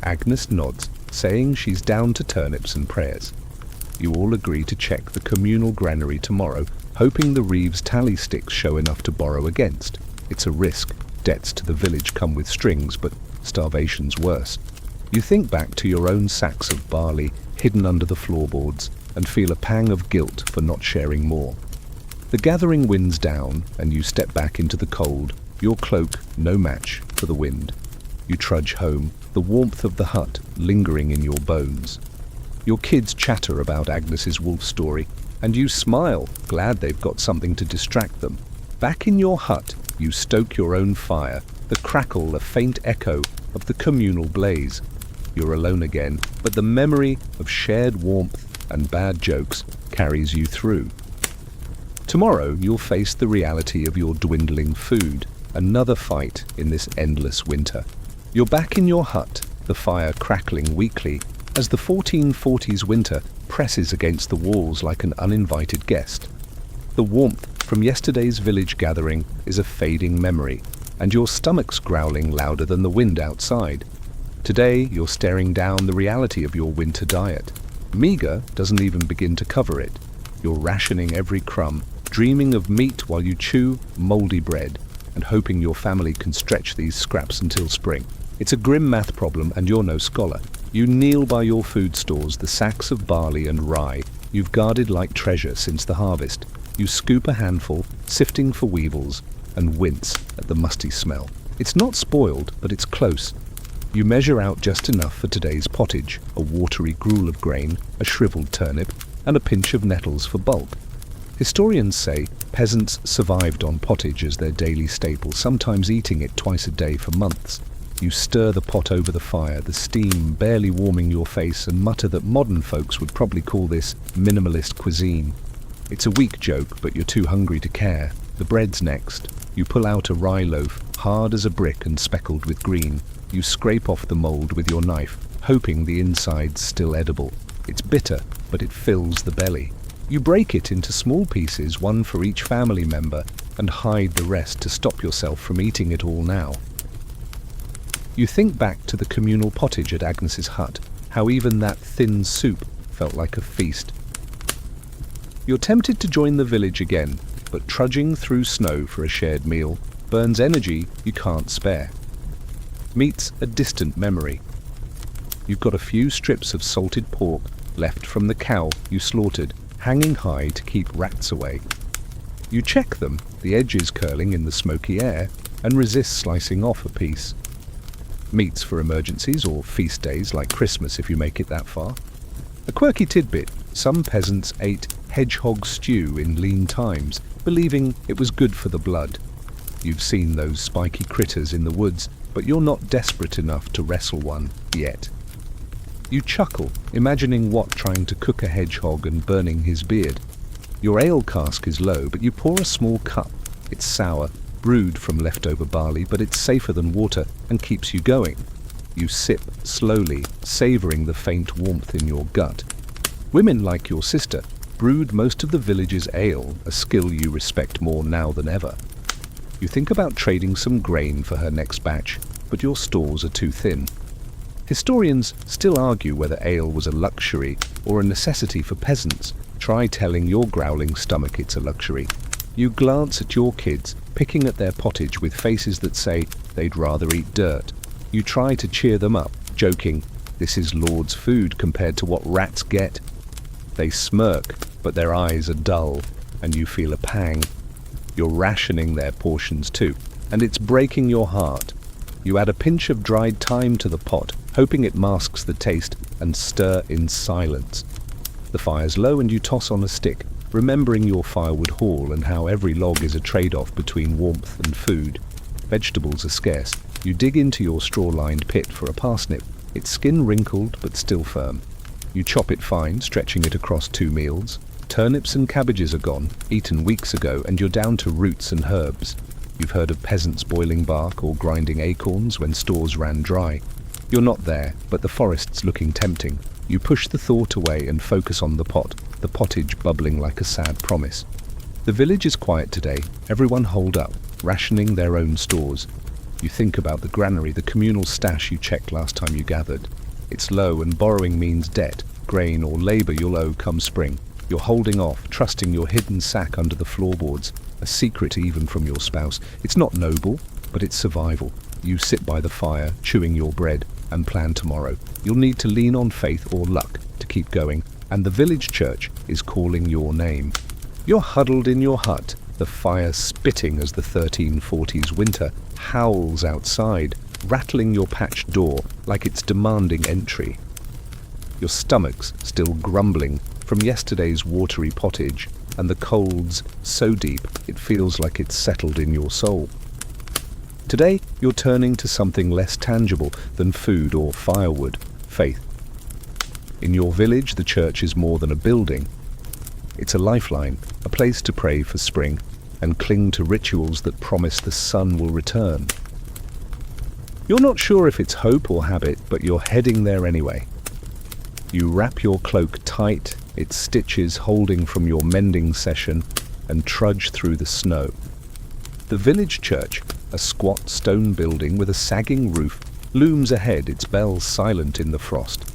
[SPEAKER 1] Agnes nods, saying she's down to turnips and prayers. You all agree to check the communal granary tomorrow, hoping the Reeves tally sticks show enough to borrow against. It's a risk. Debts to the village come with strings, but starvation's worse. You think back to your own sacks of barley hidden under the floorboards and feel a pang of guilt for not sharing more. The gathering wind's down and you step back into the cold, your cloak no match for the wind. You trudge home, the warmth of the hut lingering in your bones. Your kids chatter about Agnes's wolf story, and you smile, glad they've got something to distract them. Back in your hut, you stoke your own fire, the crackle a faint echo of the communal blaze. You're alone again, but the memory of shared warmth and bad jokes carries you through. Tomorrow, you'll face the reality of your dwindling food, another fight in this endless winter. You're back in your hut, the fire crackling weakly, as the 1440s winter presses against the walls like an uninvited guest. The warmth from yesterday's village gathering is a fading memory, and your stomach's growling louder than the wind outside. Today, you're staring down the reality of your winter diet. Meager doesn't even begin to cover it. You're rationing every crumb, dreaming of meat while you chew moldy bread, and hoping your family can stretch these scraps until spring. It's a grim math problem, and you're no scholar. You kneel by your food stores, the sacks of barley and rye you've guarded like treasure since the harvest. You scoop a handful, sifting for weevils, and wince at the musty smell. It's not spoiled, but it's close. You measure out just enough for today's pottage, a watery gruel of grain, a shriveled turnip, and a pinch of nettles for bulk. Historians say peasants survived on pottage as their daily staple, sometimes eating it twice a day for months. You stir the pot over the fire, the steam barely warming your face, and mutter that modern folks would probably call this minimalist cuisine. It's a weak joke, but you're too hungry to care. The bread's next. You pull out a rye loaf, hard as a brick and speckled with green. You scrape off the mold with your knife, hoping the inside's still edible. It's bitter, but it fills the belly. You break it into small pieces, one for each family member, and hide the rest to stop yourself from eating it all now. You think back to the communal pottage at Agnes's hut, how even that thin soup felt like a feast. You're tempted to join the village again, but trudging through snow for a shared meal burns energy you can't spare. Meat's a distant memory. You've got a few strips of salted pork left from the cow you slaughtered, hanging high to keep rats away. You check them, the edges curling in the smoky air, and resist slicing off a piece. Meats for emergencies or feast days like Christmas if you make it that far. A quirky tidbit, some peasants ate hedgehog stew in lean times, believing it was good for the blood. You've seen those spiky critters in the woods, but you're not desperate enough to wrestle one yet. You chuckle, imagining Watt trying to cook a hedgehog and burning his beard. Your ale cask is low, but you pour a small cup. It's sour, brewed from leftover barley, but it's safer than water and keeps you going. You sip slowly, savouring the faint warmth in your gut. Women like your sister brewed most of the village's ale, a skill you respect more now than ever. You think about trading some grain for her next batch, but your stores are too thin. Historians still argue whether ale was a luxury or a necessity for peasants. Try telling your growling stomach it's a luxury. You glance at your kids, picking at their pottage with faces that say they'd rather eat dirt. You try to cheer them up, joking, "This is Lord's food compared to what rats get." They smirk, but their eyes are dull, and you feel a pang. You're rationing their portions too, and it's breaking your heart. You add a pinch of dried thyme to the pot, hoping it masks the taste, and stir in silence. The fire's low and you toss on a stick, remembering your firewood haul and how every log is a trade-off between warmth and food. Vegetables are scarce. You dig into your straw-lined pit for a parsnip, its skin wrinkled but still firm. You chop it fine, stretching it across 2 meals. Turnips and cabbages are gone, eaten weeks ago, and you're down to roots and herbs. You've heard of peasants boiling bark or grinding acorns when stores ran dry. You're not there, but the forest's looking tempting. You push the thought away and focus on the pot, the pottage bubbling like a sad promise. The village is quiet today, everyone holed up, rationing their own stores. You think about the granary, the communal stash you checked last time you gathered. It's low and borrowing means debt, grain or labour you'll owe come spring. You're holding off, trusting your hidden sack under the floorboards, a secret even from your spouse. It's not noble, but it's survival. You sit by the fire, chewing your bread, and plan tomorrow. You'll need to lean on faith or luck to keep going, and the village church is calling your name. You're huddled in your hut, the fire spitting as the 1340s winter howls outside, rattling your patched door like it's demanding entry. Your stomach's still grumbling from yesterday's watery pottage, and the cold's so deep it feels like it's settled in your soul. Today, you're turning to something less tangible than food or firewood, faith. In your village, the church is more than a building. It's a lifeline, a place to pray for spring and cling to rituals that promise the sun will return. You're not sure if it's hope or habit, but you're heading there anyway. You wrap your cloak tight, its stitches holding from your mending session, and trudge through the snow. The village church, a squat stone building with a sagging roof, looms ahead, its bells silent in the frost.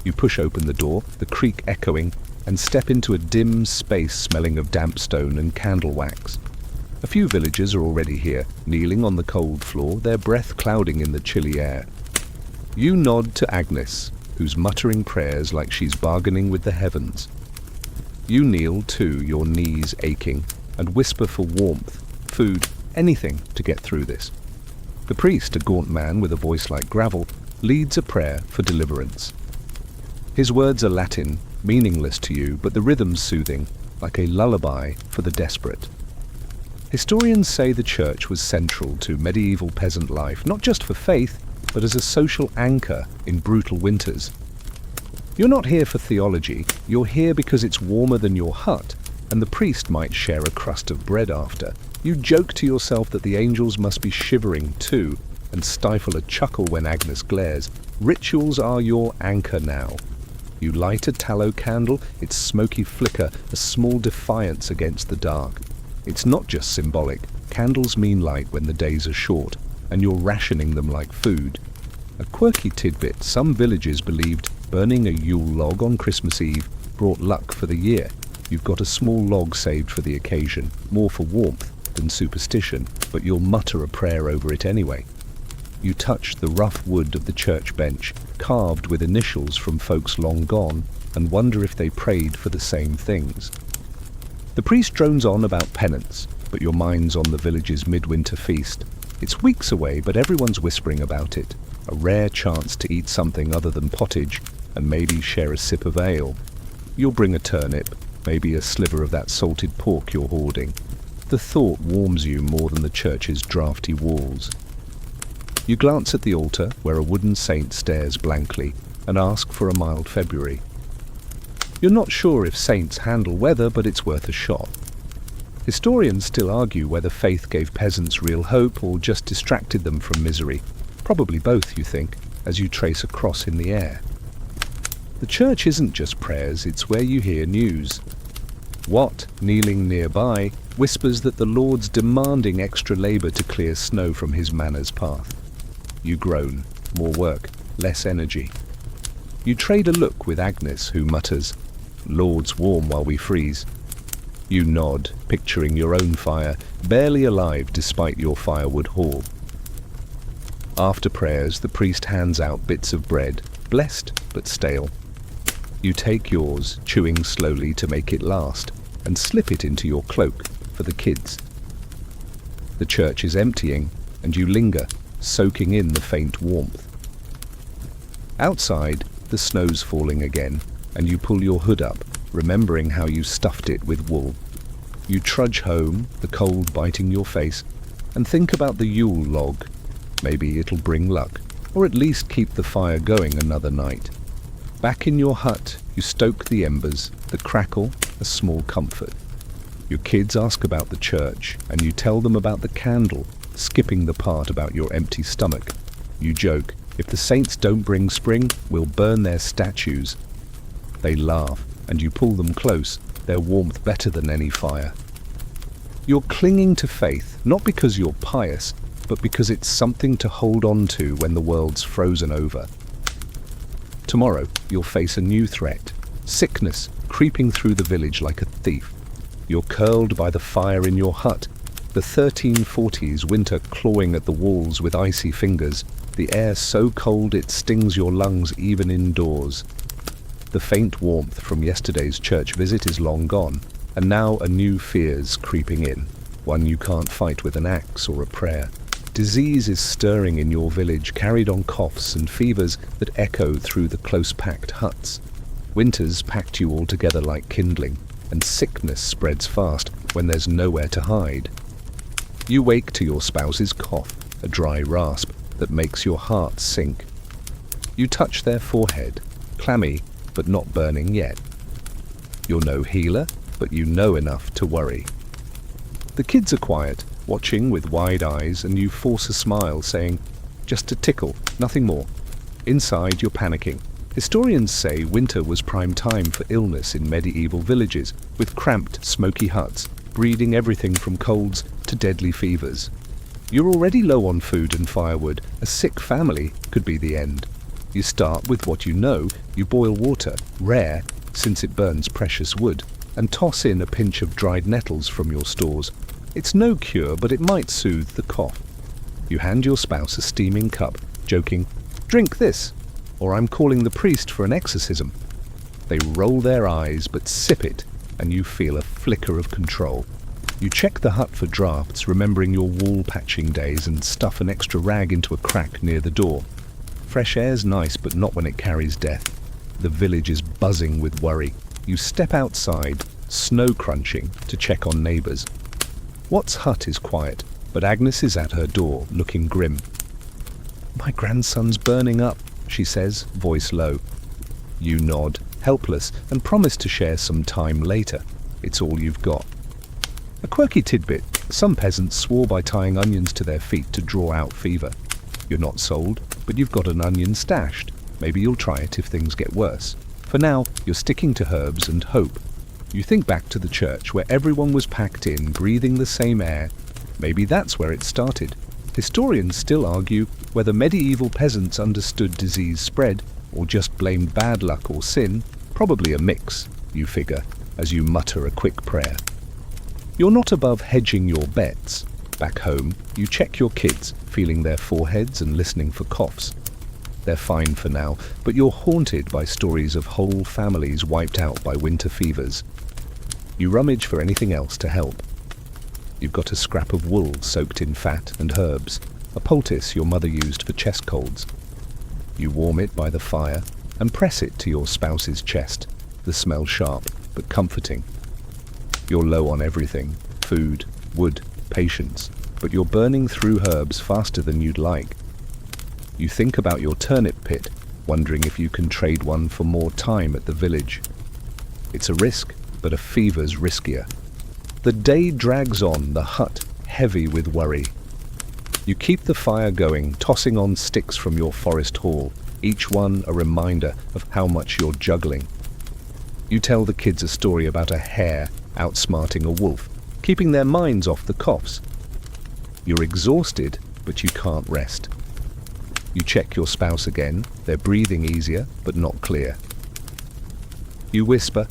[SPEAKER 1] You push open the door, the creak echoing, and step into a dim space smelling of damp stone and candle wax. A few villagers are already here, kneeling on the cold floor, their breath clouding in the chilly air. You nod to Agnes, who's muttering prayers like she's bargaining with the heavens. You kneel too, your knees aching, and whisper for warmth, food, anything to get through this. The priest, a gaunt man with a voice like gravel, leads a prayer for deliverance. His words are Latin, meaningless to you, but the rhythm's soothing, like a lullaby for the desperate. Historians say the church was central to medieval peasant life, not just for faith, but as a social anchor in brutal winters. You're not here for theology, you're here because it's warmer than your hut, and the priest might share a crust of bread after. You joke to yourself that the angels must be shivering too, and stifle a chuckle when Agnes glares. Rituals are your anchor now. You light a tallow candle, its smoky flicker a small defiance against the dark. It's not just symbolic. Candles mean light when the days are short, and you're rationing them like food. A quirky tidbit, some villages believed burning a Yule log on Christmas Eve brought luck for the year. You've got a small log saved for the occasion, more for warmth than superstition, but you'll mutter a prayer over it anyway. You touch the rough wood of the church bench, carved with initials from folks long gone, and wonder if they prayed for the same things. The priest drones on about penance, but your mind's on the village's midwinter feast. It's weeks away, but everyone's whispering about it. A rare chance to eat something other than pottage, and maybe share a sip of ale. You'll bring a turnip, maybe a sliver of that salted pork you're hoarding. The thought warms you more than the church's draughty walls. You glance at the altar, where a wooden saint stares blankly, and ask for a mild February. You're not sure if saints handle weather, but it's worth a shot. Historians still argue whether faith gave peasants real hope or just distracted them from misery. Probably both, you think, as you trace a cross in the air. The church isn't just prayers, it's where you hear news. Watt, kneeling nearby, whispers that the Lord's demanding extra labour to clear snow from his manor's path. You groan. More work, less energy. You trade a look with Agnes, who mutters, "Lord's warm while we freeze." You nod, picturing your own fire, barely alive despite your firewood haul. After prayers, the priest hands out bits of bread, blessed but stale. You take yours, chewing slowly to make it last, and slip it into your cloak for the kids. The church is emptying, and you linger, soaking in the faint warmth. Outside, the snow's falling again, and you pull your hood up, remembering how you stuffed it with wool. You trudge home, the cold biting your face, and think about the Yule log. Maybe it'll bring luck, or at least keep the fire going another night. Back in your hut, you stoke the embers, the crackle, a small comfort. Your kids ask about the church, and you tell them about the candle, skipping the part about your empty stomach. You joke, if the saints don't bring spring, we'll burn their statues. They laugh, and you pull them close, their warmth better than any fire. You're clinging to faith, not because you're pious, but because it's something to hold on to when the world's frozen over. Tomorrow, you'll face a new threat. Sickness creeping through the village like a thief. You're curled by the fire in your hut, the 1340s winter clawing at the walls with icy fingers, the air so cold it stings your lungs even indoors. The faint warmth from yesterday's church visit is long gone, and now a new fear's creeping in, one you can't fight with an axe or a prayer. Disease is stirring in your village, carried on coughs and fevers that echo through the close-packed huts. Winter's packed you all together like kindling, and sickness spreads fast when there's nowhere to hide. You wake to your spouse's cough, a dry rasp that makes your heart sink. You touch their forehead, clammy but not burning yet. You're no healer, but you know enough to worry. The kids are quiet, watching with wide eyes, and you force a smile, saying, "Just a tickle, nothing more." Inside, you're panicking. Historians say winter was prime time for illness in medieval villages, with cramped, smoky huts, breeding everything from colds to deadly fevers. You're already low on food and firewood. A sick family could be the end. You start with what you know. You boil water, rare, since it burns precious wood, and toss in a pinch of dried nettles from your stores. It's no cure, but it might soothe the cough. You hand your spouse a steaming cup, joking, "Drink this, or I'm calling the priest for an exorcism." They roll their eyes, but sip it, and you feel a flicker of control. You check the hut for drafts, remembering your wall patching days, and stuff an extra rag into a crack near the door. Fresh air's nice, but not when it carries death. The village is buzzing with worry. You step outside, snow crunching, to check on neighbours. Watt's hut is quiet, but Agnes is at her door, looking grim. "My grandson's burning up," she says, voice low. You nod, helpless, and promise to share some time later. It's all you've got. A quirky tidbit: some peasants swore by tying onions to their feet to draw out fever. You're not sold, but you've got an onion stashed. Maybe you'll try it if things get worse. For now, you're sticking to herbs and hope. You think back to the church where everyone was packed in, breathing the same air. Maybe that's where it started. Historians still argue whether medieval peasants understood disease spread or just blamed bad luck or sin. Probably a mix, you figure, as you mutter a quick prayer. You're not above hedging your bets. Back home, you check your kids, feeling their foreheads and listening for coughs. They're fine for now, but you're haunted by stories of whole families wiped out by winter fevers. You rummage for anything else to help. You've got a scrap of wool soaked in fat and herbs, a poultice your mother used for chest colds. You warm it by the fire and press it to your spouse's chest, the smell sharp but comforting. You're low on everything: food, wood, patience, but you're burning through herbs faster than you'd like. You think about your turnip pit, wondering if you can trade one for more time at the village. It's a risk, but a fever's riskier. The day drags on, the hut heavy with worry. You keep the fire going, tossing on sticks from your forest haul, each one a reminder of how much you're juggling. You tell the kids a story about a hare outsmarting a wolf, keeping their minds off the coughs. You're exhausted, but you can't rest. You check your spouse again. They're breathing easier, but not clear. You whisper,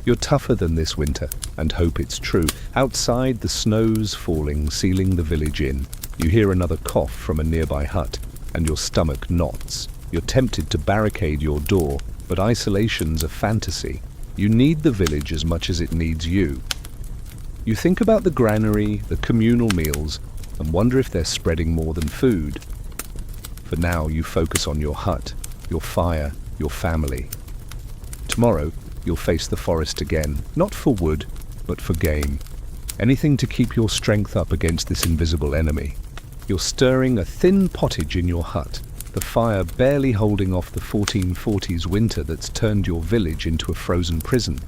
[SPEAKER 1] "You're tougher than this winter," and hope it's true. Outside, the snow's falling, sealing the village in. You hear another cough from a nearby hut, and your stomach knots. You're tempted to barricade your door, but isolation's a fantasy. You need the village as much as it needs you. You think about the granary, the communal meals, and wonder if they're spreading more than food. For now, you focus on your hut, your fire, your family. Tomorrow, you'll face the forest again, not for wood, but for game. Anything to keep your strength up against this invisible enemy. You're stirring a thin pottage in your hut, the fire barely holding off the 1440s winter that's turned your village into a frozen prison.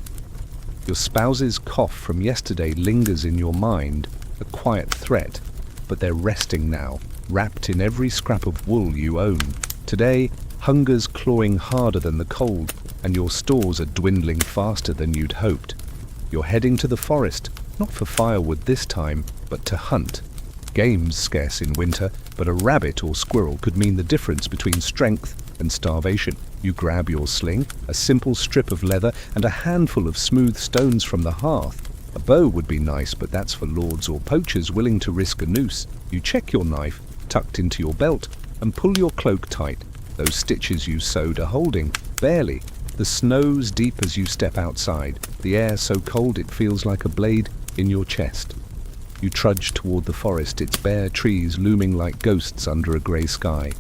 [SPEAKER 1] Your spouse's cough from yesterday lingers in your mind, a quiet threat, but they're resting now, wrapped in every scrap of wool you own. Today, hunger's clawing harder than the cold, and your stores are dwindling faster than you'd hoped. You're heading to the forest, not for firewood this time, but to hunt. Game's scarce in winter, but a rabbit or squirrel could mean the difference between strength and starvation. You grab your sling, a simple strip of leather, and a handful of smooth stones from the hearth. A bow would be nice, but that's for lords or poachers willing to risk a noose. You check your knife, tucked into your belt, and pull your cloak tight. Those stitches you sewed are holding, barely. The snow's deep as you step outside, the air so cold it feels like a blade in your chest. You trudge toward the forest, its bare trees looming like ghosts under a grey sky.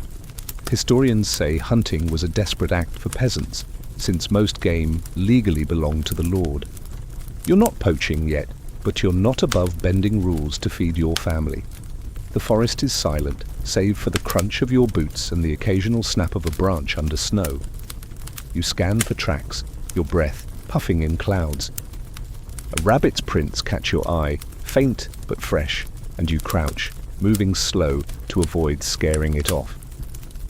[SPEAKER 1] Historians say hunting was a desperate act for peasants, since most game legally belonged to the lord. You're not poaching yet, but you're not above bending rules to feed your family. The forest is silent, save for the crunch of your boots and the occasional snap of a branch under snow. You scan for tracks, your breath puffing in clouds. A rabbit's prints catch your eye, faint but fresh, and you crouch, moving slow to avoid scaring it off.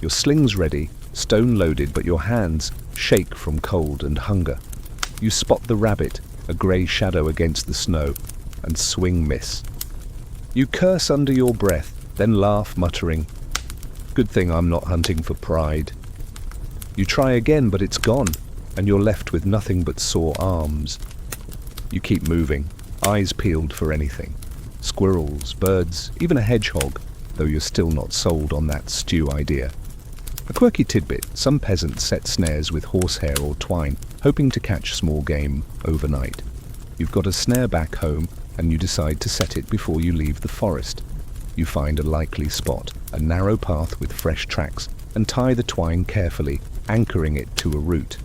[SPEAKER 1] Your sling's ready, stone loaded, but your hands shake from cold and hunger. You spot the rabbit, a grey shadow against the snow, and swing miss. You curse under your breath, then laugh, muttering, "Good thing I'm not hunting for pride." You try again, but it's gone, and you're left with nothing but sore arms. You keep moving, eyes peeled for anything. Squirrels, birds, even a hedgehog, though you're still not sold on that stew idea. A quirky tidbit, some peasants set snares with horsehair or twine, hoping to catch small game overnight. You've got a snare back home, and you decide to set it before you leave the forest. You find a likely spot, a narrow path with fresh tracks, and tie the twine carefully, anchoring it to a root.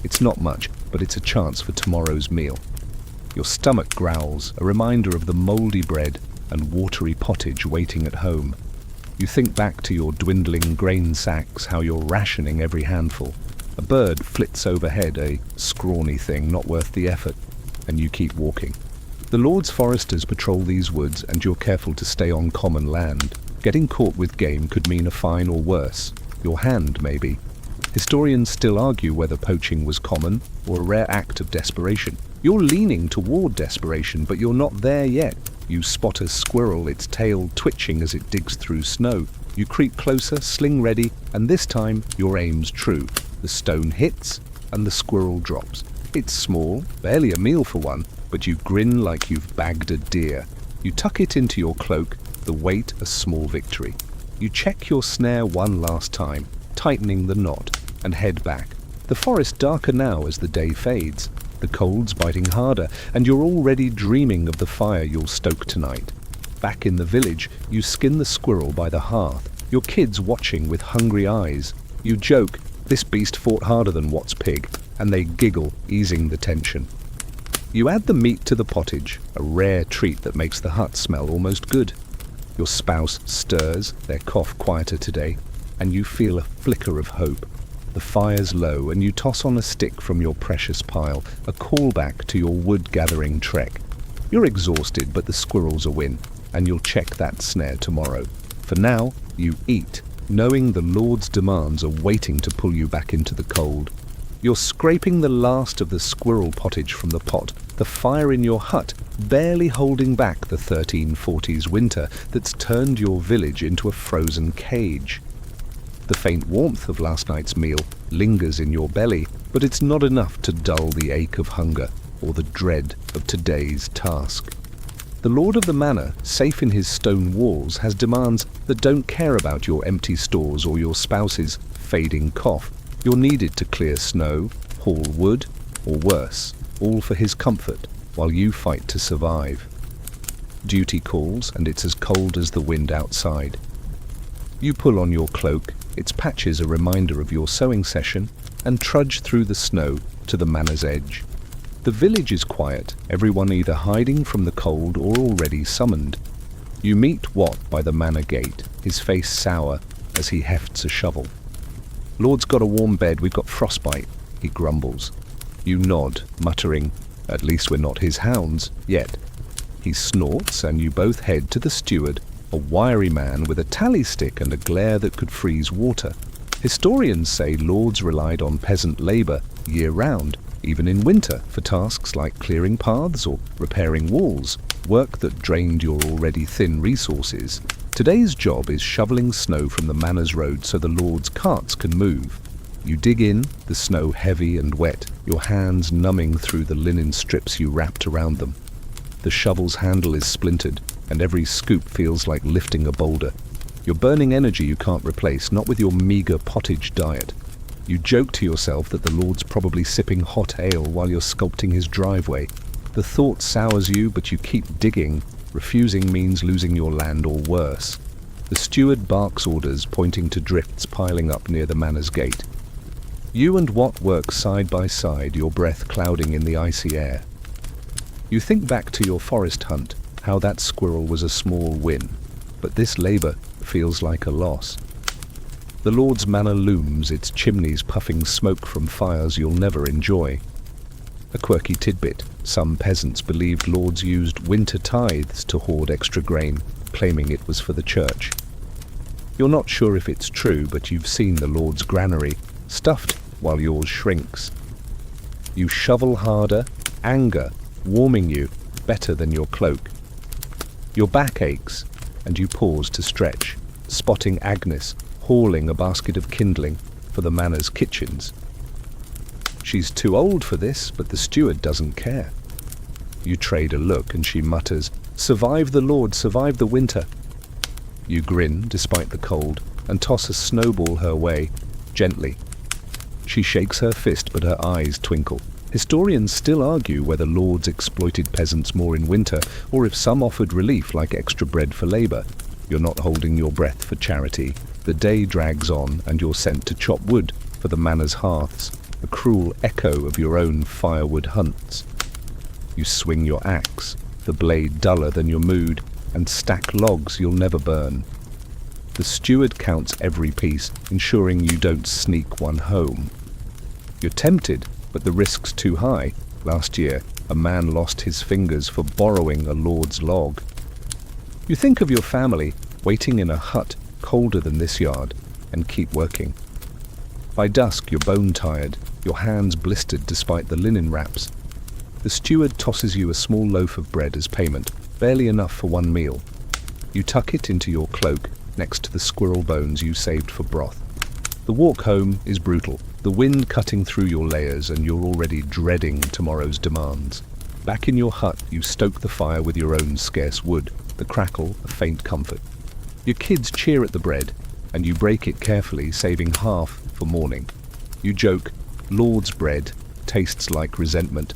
[SPEAKER 1] It's not much, but it's a chance for tomorrow's meal. Your stomach growls, a reminder of the mouldy bread and watery pottage waiting at home. You think back to your dwindling grain sacks, how you're rationing every handful. A bird flits overhead, a scrawny thing not worth the effort, and you keep walking. The Lord's foresters patrol these woods, and you're careful to stay on common land. Getting caught with game could mean a fine or worse. Your hand, maybe. Historians still argue whether poaching was common or a rare act of desperation. You're leaning toward desperation, but you're not there yet. You spot a squirrel, its tail twitching as it digs through snow. You creep closer, sling ready, and this time your aim's true. The stone hits, and the squirrel drops. It's small, barely a meal for one, but you grin like you've bagged a deer. You tuck it into your cloak, the weight a small victory. You check your snare one last time, tightening the knot, and head back. The forest darker now as the day fades. The cold's biting harder, and you're already dreaming of the fire you'll stoke tonight. Back in the village, you skin the squirrel by the hearth, your kids watching with hungry eyes. You joke, "This beast fought harder than Watts' pig," and they giggle, easing the tension. You add the meat to the pottage, a rare treat that makes the hut smell almost good. Your spouse stirs, their cough quieter today, and you feel a flicker of hope. The fire's low, and you toss on a stick from your precious pile, a callback to your wood-gathering trek. You're exhausted, but the squirrel's a win, and you'll check that snare tomorrow. For now, you eat, knowing the Lord's demands are waiting to pull you back into the cold. You're scraping the last of the squirrel pottage from the pot, the fire in your hut barely holding back the 1340s winter that's turned your village into a frozen cage. The faint warmth of last night's meal lingers in your belly, but it's not enough to dull the ache of hunger or the dread of today's task. The lord of the manor, safe in his stone walls, has demands that don't care about your empty stores or your spouse's fading cough. You're needed to clear snow, haul wood, or worse, all for his comfort, while you fight to survive. Duty calls, and it's as cold as the wind outside. You pull on your cloak, its patches a reminder of your sewing session, and trudge through the snow to the manor's edge. The village is quiet, everyone either hiding from the cold or already summoned. You meet Watt by the manor gate, his face sour as he hefts a shovel. "Lord's got a warm bed, we've got frostbite," he grumbles. You nod, muttering, "At least we're not his hounds, yet." He snorts, and you both head to the steward, a wiry man with a tally stick and a glare that could freeze water. Historians say lords relied on peasant labour year-round, even in winter, for tasks like clearing paths or repairing walls, work that drained your already thin resources. Today's job is shoveling snow from the manor's road so the Lord's carts can move. You dig in, the snow heavy and wet, your hands numbing through the linen strips you wrapped around them. The shovel's handle is splintered, and every scoop feels like lifting a boulder. You're burning energy you can't replace, not with your meager pottage diet. You joke to yourself that the Lord's probably sipping hot ale while you're sculpting his driveway. The thought sours you, but you keep digging. Refusing means losing your land or worse. The steward barks orders, pointing to drifts piling up near the manor's gate. You and Watt work side by side, your breath clouding in the icy air. You think back to your forest hunt, how that squirrel was a small win, but this labor feels like a loss. The Lord's manor looms, its chimneys puffing smoke from fires you'll never enjoy. A quirky tidbit: some peasants believed lords used winter tithes to hoard extra grain, claiming it was for the church. You're not sure if it's true, but you've seen the Lord's granary, stuffed while yours shrinks. You shovel harder, anger warming you better than your cloak. Your back aches, and you pause to stretch, spotting Agnes hauling a basket of kindling for the manor's kitchens. She's too old for this, but the steward doesn't care. You trade a look, and she mutters, "Survive the Lord, survive the winter." You grin, despite the cold, and toss a snowball her way, gently. She shakes her fist, but her eyes twinkle. Historians still argue whether lords exploited peasants more in winter, or if some offered relief like extra bread for labor. You're not holding your breath for charity. The day drags on, and you're sent to chop wood for the manor's hearths, a cruel echo of your own firewood hunts. You swing your axe, the blade duller than your mood, and stack logs you'll never burn. The steward counts every piece, ensuring you don't sneak one home. You're tempted, but the risk's too high. Last year, a man lost his fingers for borrowing a lord's log. You think of your family, waiting in a hut colder than this yard, and keep working. By dusk, you're bone-tired, your hands blistered despite the linen wraps. The steward tosses you a small loaf of bread as payment, barely enough for one meal. You tuck it into your cloak, next to the squirrel bones you saved for broth. The walk home is brutal, the wind cutting through your layers, and you're already dreading tomorrow's demands. Back in your hut, you stoke the fire with your own scarce wood, the crackle a faint comfort. Your kids cheer at the bread, and you break it carefully, saving half for morning. You joke, "Lord's bread tastes like resentment."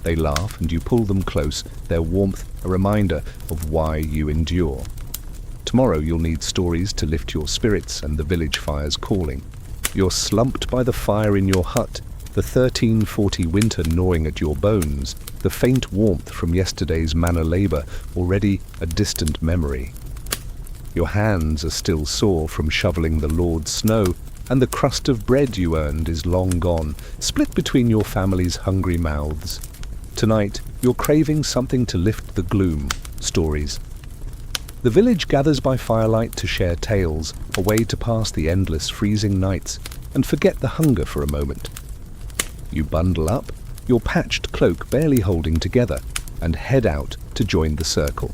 [SPEAKER 1] They laugh, and you pull them close, their warmth a reminder of why you endure. Tomorrow you'll need stories to lift your spirits, and the village fire's calling. You're slumped by the fire in your hut, the 1340 winter gnawing at your bones, the faint warmth from yesterday's manor labor already a distant memory. Your hands are still sore from shoveling the Lord's snow, and the crust of bread you earned is long gone, split between your family's hungry mouths. Tonight, you're craving something to lift the gloom, stories. The village gathers by firelight to share tales, a way to pass the endless freezing nights and forget the hunger for a moment. You bundle up, your patched cloak barely holding together, and head out to join the circle.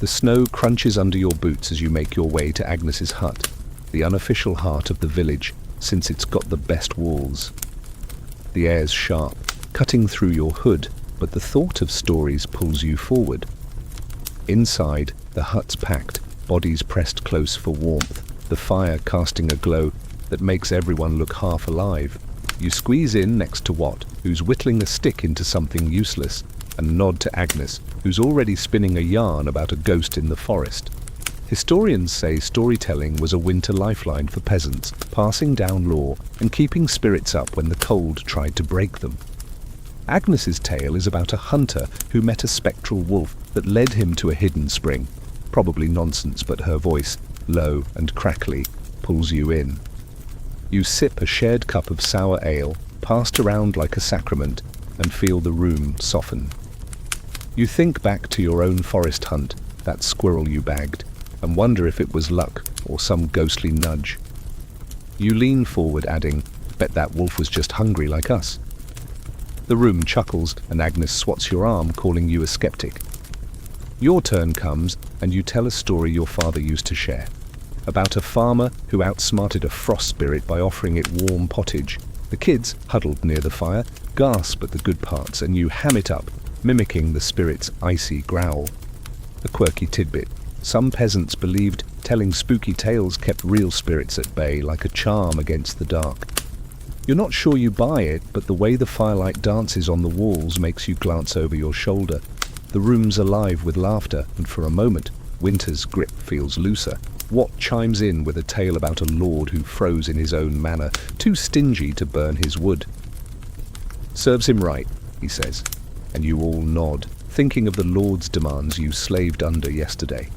[SPEAKER 1] The snow crunches under your boots as you make your way to Agnes's hut, the unofficial heart of the village, since it's got the best walls. The air's sharp, cutting through your hood, but the thought of stories pulls you forward. Inside, the hut's packed, bodies pressed close for warmth, the fire casting a glow that makes everyone look half alive. You squeeze in next to Watt, who's whittling a stick into something useless, and nod to Agnes, who's already spinning a yarn about a ghost in the forest. Historians say storytelling was a winter lifeline for peasants, passing down lore and keeping spirits up when the cold tried to break them. Agnes's tale is about a hunter who met a spectral wolf that led him to a hidden spring. Probably nonsense, but her voice, low and crackly, pulls you in. You sip a shared cup of sour ale, passed around like a sacrament, and feel the room soften. You think back to your own forest hunt, that squirrel you bagged, and wonder if it was luck or some ghostly nudge. You lean forward, adding, "Bet that wolf was just hungry like us." The room chuckles and Agnes swats your arm, calling you a skeptic. Your turn comes and you tell a story your father used to share. About a farmer who outsmarted a frost spirit by offering it warm pottage. The kids, huddled near the fire, gasp at the good parts and you ham it up, mimicking the spirit's icy growl. A quirky tidbit. Some peasants believed telling spooky tales kept real spirits at bay, like a charm against the dark. You're not sure you buy it, but the way the firelight dances on the walls makes you glance over your shoulder. The room's alive with laughter, and for a moment, Winter's grip feels looser. Watt chimes in with a tale about a lord who froze in his own manor, too stingy to burn his wood. "Serves him right," he says, and you all nod, thinking of the lord's demands you slaved under yesterday.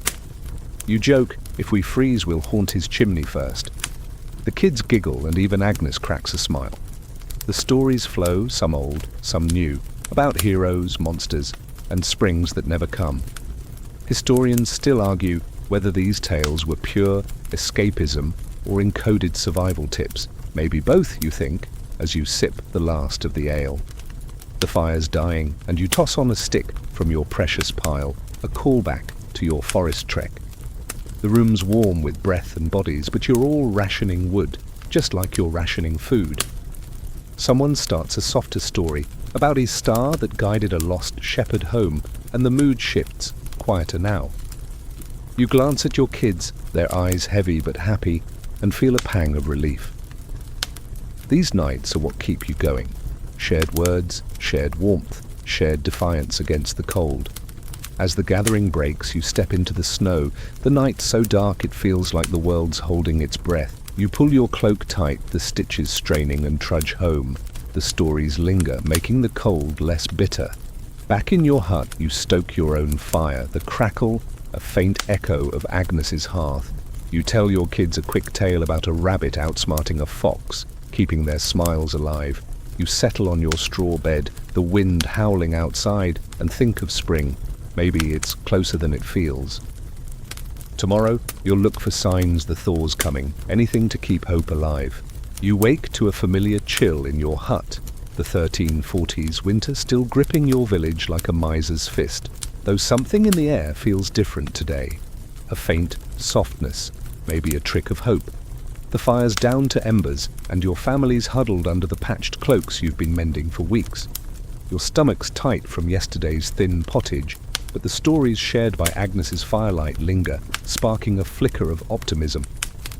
[SPEAKER 1] You joke, if we freeze we'll haunt his chimney first. The kids giggle and even Agnes cracks a smile. The stories flow, some old, some new, about heroes, monsters, and springs that never come. Historians still argue whether these tales were pure escapism or encoded survival tips. Maybe both, you think, as you sip the last of the ale. The fire's dying, and you toss on a stick from your precious pile, a callback to your forest trek. The room's warm with breath and bodies, but you're all rationing wood, just like you're rationing food. Someone starts a softer story about his star that guided a lost shepherd home, and the mood shifts, quieter now. You glance at your kids, their eyes heavy but happy, and feel a pang of relief. These nights are what keep you going. Shared words, shared warmth, shared defiance against the cold. As the gathering breaks, you step into the snow, the night so dark it feels like the world's holding its breath. You pull your cloak tight, the stitches straining, and trudge home. The stories linger, making the cold less bitter. Back in your hut, you stoke your own fire, the crackle, a faint echo of Agnes's hearth. You tell your kids a quick tale about a rabbit outsmarting a fox, keeping their smiles alive. You settle on your straw bed, the wind howling outside, and think of spring. Maybe it's closer than it feels. Tomorrow, you'll look for signs the thaw's coming, anything to keep hope alive. You wake to a familiar chill in your hut, the 1340s winter still gripping your village like a miser's fist, though something in the air feels different today. A faint softness, maybe a trick of hope. The fire's down to embers, and your family's huddled under the patched cloaks you've been mending for weeks. Your stomach's tight from yesterday's thin pottage, but the stories shared by Agnes's firelight linger, sparking a flicker of optimism.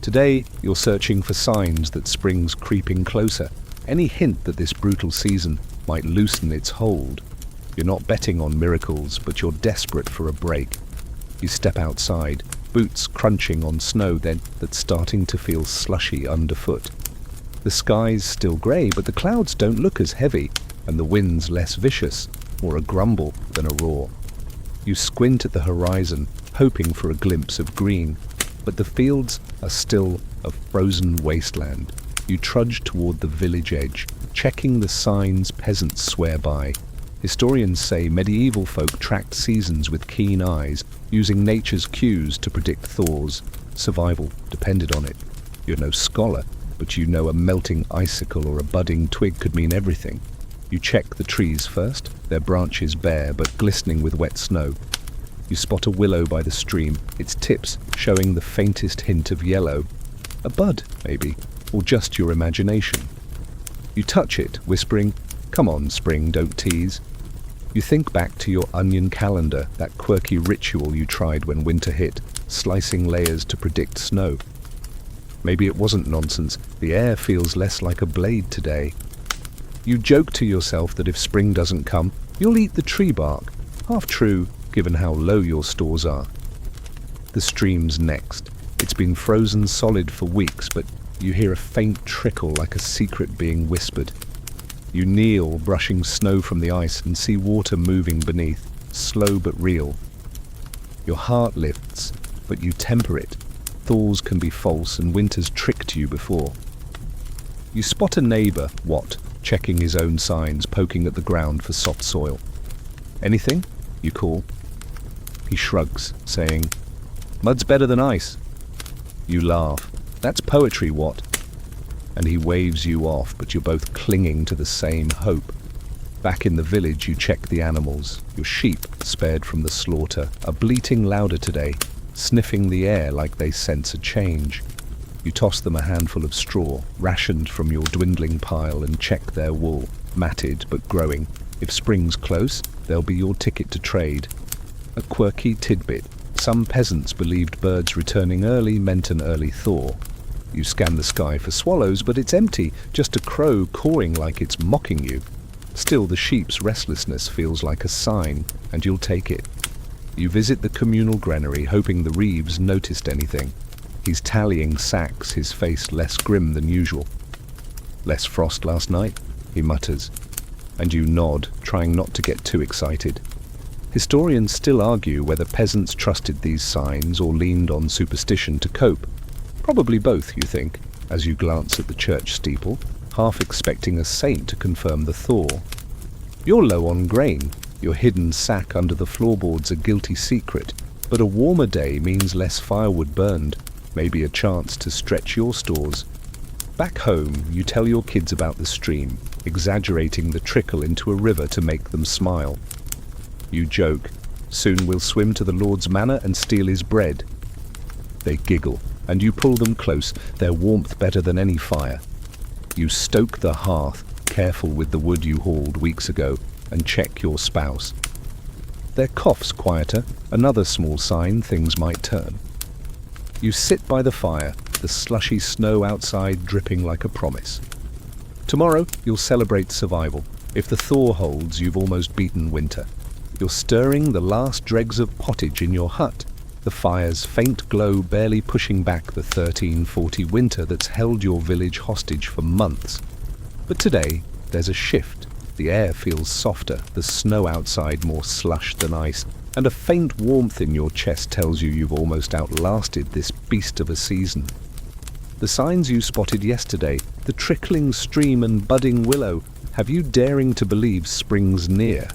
[SPEAKER 1] Today, you're searching for signs that spring's creeping closer, any hint that this brutal season might loosen its hold. You're not betting on miracles, but you're desperate for a break. You step outside, boots crunching on snow then that's starting to feel slushy underfoot. The sky's still grey, but the clouds don't look as heavy, and the wind's less vicious, more a grumble than a roar. You squint at the horizon, hoping for a glimpse of green, but the fields are still a frozen wasteland. You trudge toward the village edge, checking the signs peasants swear by. Historians say medieval folk tracked seasons with keen eyes, using nature's cues to predict thaws. Survival depended on it. You're no scholar, but you know a melting icicle or a budding twig could mean everything. You check the trees first, their branches bare but glistening with wet snow. You spot a willow by the stream, its tips showing the faintest hint of yellow. A bud, maybe, or just your imagination. You touch it, whispering, "Come on, spring, don't tease." You think back to your onion calendar, that quirky ritual you tried when winter hit, slicing layers to predict snow. Maybe it wasn't nonsense, the air feels less like a blade today. You joke to yourself that if spring doesn't come, you'll eat the tree bark. Half true, given how low your stores are. The stream's next. It's been frozen solid for weeks, but you hear a faint trickle like a secret being whispered. You kneel, brushing snow from the ice, and see water moving beneath, slow but real. Your heart lifts, but you temper it. Thaws can be false, and winter's tricked you before. You spot a neighbour, Watt, checking his own signs, poking at the ground for soft soil. "Anything?" you call. He shrugs, saying, "Mud's better than ice." You laugh. "That's poetry, Watt." And he waves you off, but you're both clinging to the same hope. Back in the village, you check the animals. Your sheep, spared from the slaughter, are bleating louder today, sniffing the air like they sense a change. You toss them a handful of straw, rationed from your dwindling pile, and check their wool, matted but growing. If spring's close, they'll be your ticket to trade. A quirky tidbit. Some peasants believed birds returning early meant an early thaw. You scan the sky for swallows, but it's empty, just a crow cawing like it's mocking you. Still, the sheep's restlessness feels like a sign, and you'll take it. You visit the communal granary, hoping the Reeves noticed anything. He's tallying sacks, his face less grim than usual. "Less frost last night?" he mutters, and you nod, trying not to get too excited. Historians still argue whether peasants trusted these signs or leaned on superstition to cope. Probably both, you think, as you glance at the church steeple, half expecting a saint to confirm the thaw. You're low on grain, your hidden sack under the floorboard's a guilty secret, but a warmer day means less firewood burned, maybe a chance to stretch your stores. Back home, you tell your kids about the stream, exaggerating the trickle into a river to make them smile. You joke, "Soon we'll swim to the Lord's manor and steal his bread." They giggle, and you pull them close, their warmth better than any fire. You stoke the hearth, careful with the wood you hauled weeks ago, and check your spouse. Their cough's quieter, another small sign things might turn. You sit by the fire, the slushy snow outside dripping like a promise. Tomorrow, you'll celebrate survival. If the thaw holds, you've almost beaten winter. You're stirring the last dregs of pottage in your hut, the fire's faint glow barely pushing back the 1340 winter that's held your village hostage for months. But today, there's a shift. The air feels softer, the snow outside more slush than ice, and a faint warmth in your chest tells you you've almost outlasted this beast of a season. The signs you spotted yesterday, the trickling stream and budding willow, have you daring to believe spring's near.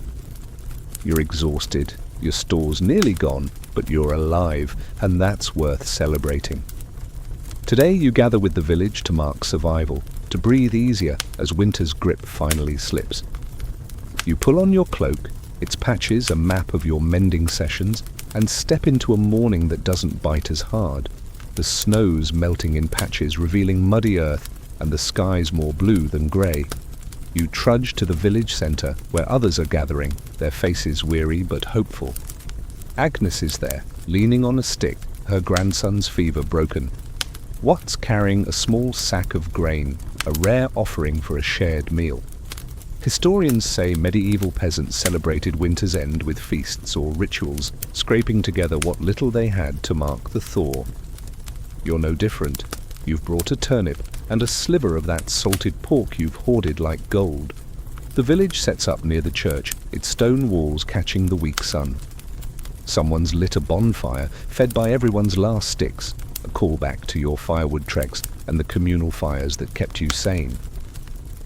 [SPEAKER 1] You're exhausted, your store's nearly gone, but you're alive, and that's worth celebrating. Today you gather with the village to mark survival, to breathe easier as winter's grip finally slips. You pull on your cloak, its patches a map of your mending sessions, and step into a morning that doesn't bite as hard. The snow's melting in patches, revealing muddy earth, and the sky's more blue than grey. You trudge to the village centre, where others are gathering, their faces weary but hopeful. Agnes is there, leaning on a stick, her grandson's fever broken. Watt's carrying a small sack of grain, a rare offering for a shared meal. Historians say medieval peasants celebrated winter's end with feasts or rituals, scraping together what little they had to mark the thaw. You're no different. You've brought a turnip and a sliver of that salted pork you've hoarded like gold. The village sets up near the church, its stone walls catching the weak sun. Someone's lit a bonfire, fed by everyone's last sticks, a callback to your firewood treks and the communal fires that kept you sane.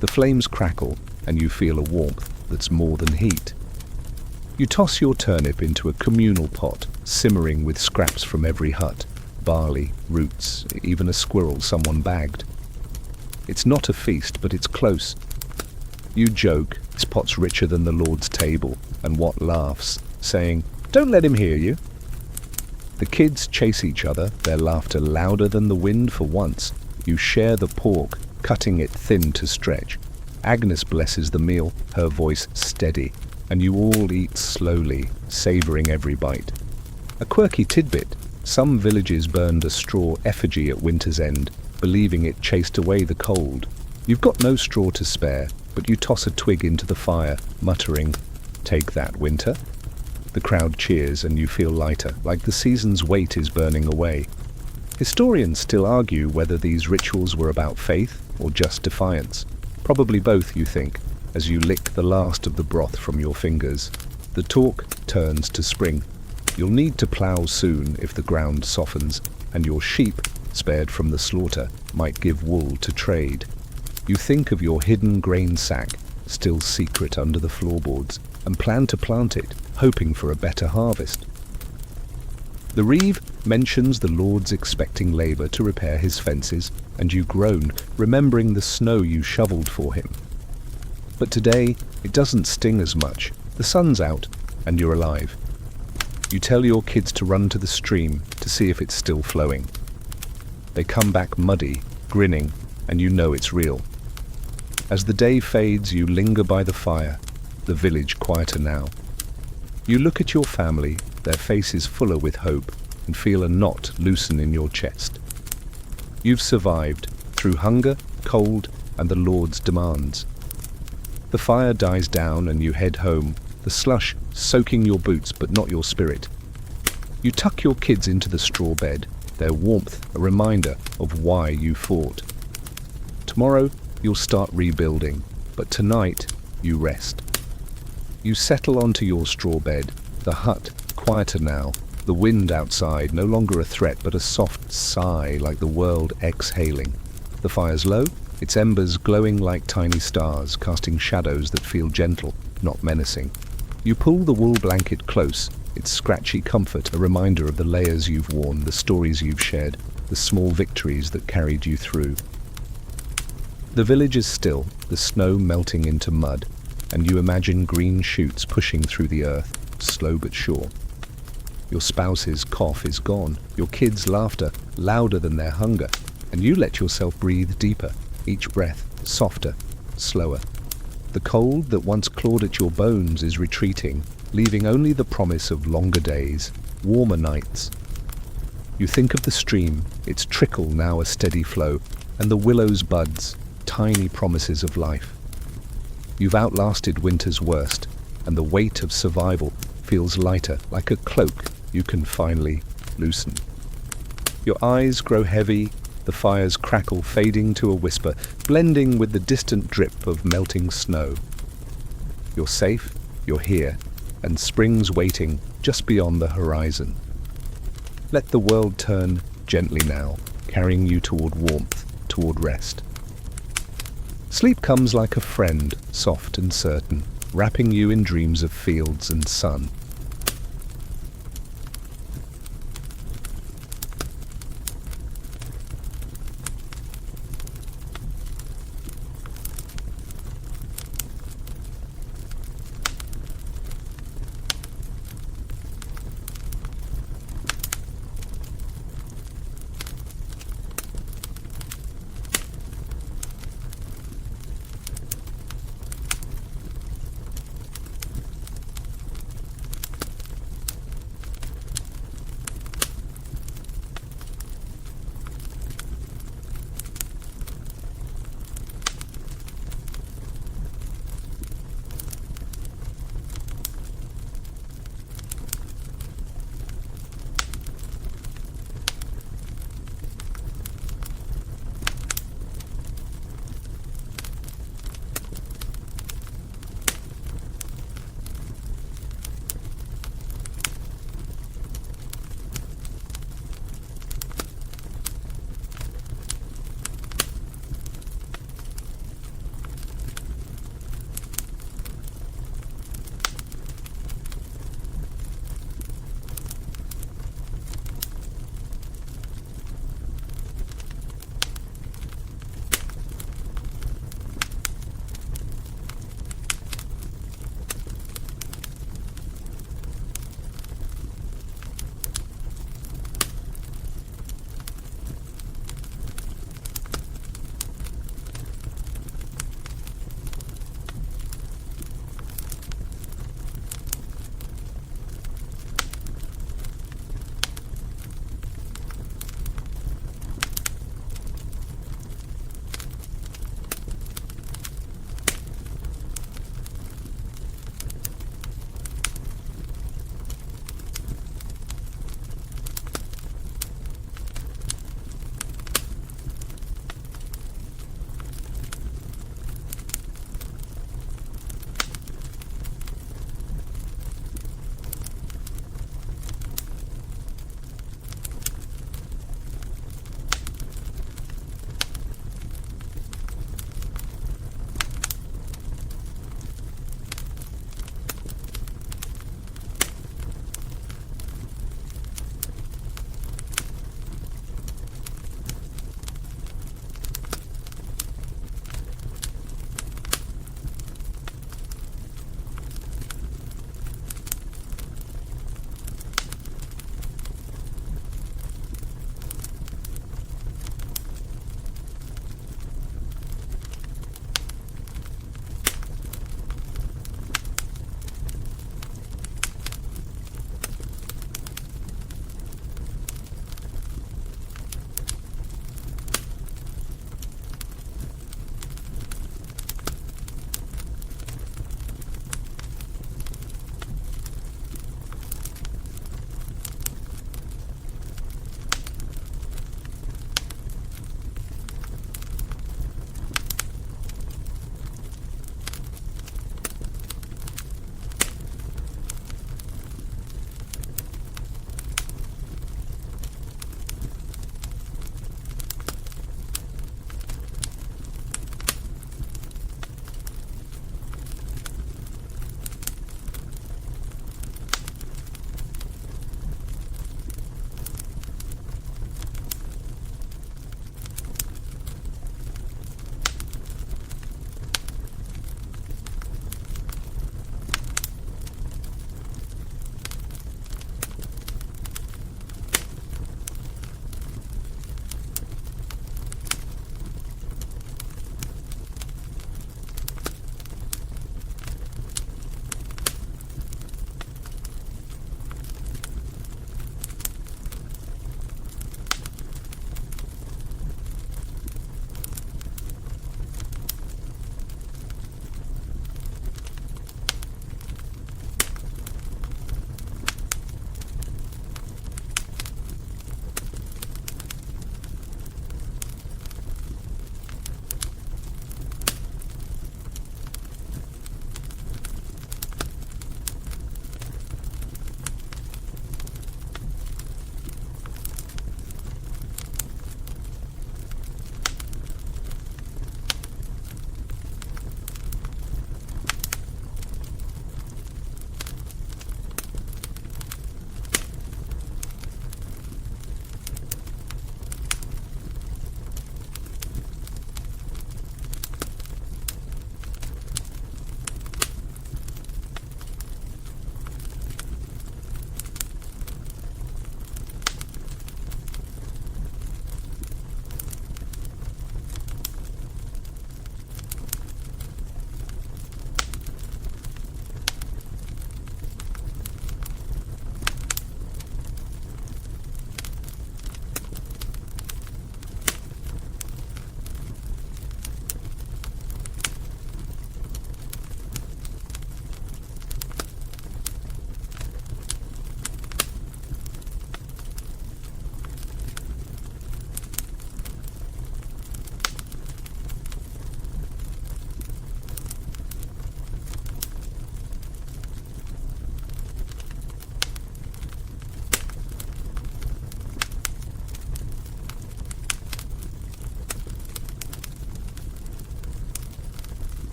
[SPEAKER 1] The flames crackle, and you feel a warmth that's more than heat. You toss your turnip into a communal pot, simmering with scraps from every hut, barley, roots, even a squirrel someone bagged. It's not a feast, but it's close. You joke, this pot's richer than the Lord's table, and Watt laughs, saying, "Don't let him hear you." The kids chase each other, their laughter louder than the wind for once. You share the pork, cutting it thin to stretch. Agnes blesses the meal, her voice steady, and you all eat slowly, savouring every bite. A quirky tidbit: some villages burned a straw effigy at winter's end, believing it chased away the cold. You've got no straw to spare, but you toss a twig into the fire, muttering, "Take that, winter." The crowd cheers and you feel lighter, like the season's weight is burning away. Historians still argue whether these rituals were about faith or just defiance. Probably both, you think, as you lick the last of the broth from your fingers. The talk turns to spring. You'll need to plough soon if the ground softens, and your sheep, spared from the slaughter, might give wool to trade. You think of your hidden grain sack, still secret under the floorboards, and plan to plant it, hoping for a better harvest. The reeve mentions the Lord's expecting labour to repair his fences, and you groan, remembering the snow you shoveled for him. But today, It doesn't sting as much. The sun's out, and you're alive. You tell your kids to run to the stream to see if it's still flowing. They come back muddy, grinning, and you know it's real. As the day fades, you linger by the fire, the village quieter now. You look at your family, their faces fuller with hope, and feel a knot loosen in your chest. You've survived, through hunger, cold, and the Lord's demands. The fire dies down and you head home, the slush soaking your boots but not your spirit. You tuck your kids into the straw bed, their warmth a reminder of why you fought. Tomorrow you'll start rebuilding, but tonight you rest. You settle onto your straw bed, the hut quieter now, the wind outside no longer a threat but a soft sigh like the world exhaling. The fire's low, its embers glowing like tiny stars, casting shadows that feel gentle, not menacing. You pull the wool blanket close, its scratchy comfort a reminder of the layers you've worn, the stories you've shared, the small victories that carried you through. The village is still, the snow melting into mud, and you imagine green shoots pushing through the earth, slow but sure. Your spouse's cough is gone, your kids' laughter louder than their hunger, and you let yourself breathe deeper, each breath softer, slower. The cold that once clawed at your bones is retreating, leaving only the promise of longer days, warmer nights. You think of the stream, its trickle now a steady flow, and the willow's buds, tiny promises of life. You've outlasted winter's worst, and the weight of survival feels lighter, like a cloak you can finally loosen. Your eyes grow heavy, the fire's crackle fading to a whisper, blending with the distant drip of melting snow. You're safe, you're here, and spring's waiting just beyond the horizon. Let the world turn gently now, carrying you toward warmth, toward rest. Sleep comes like a friend, soft and certain, wrapping you in dreams of fields and sun.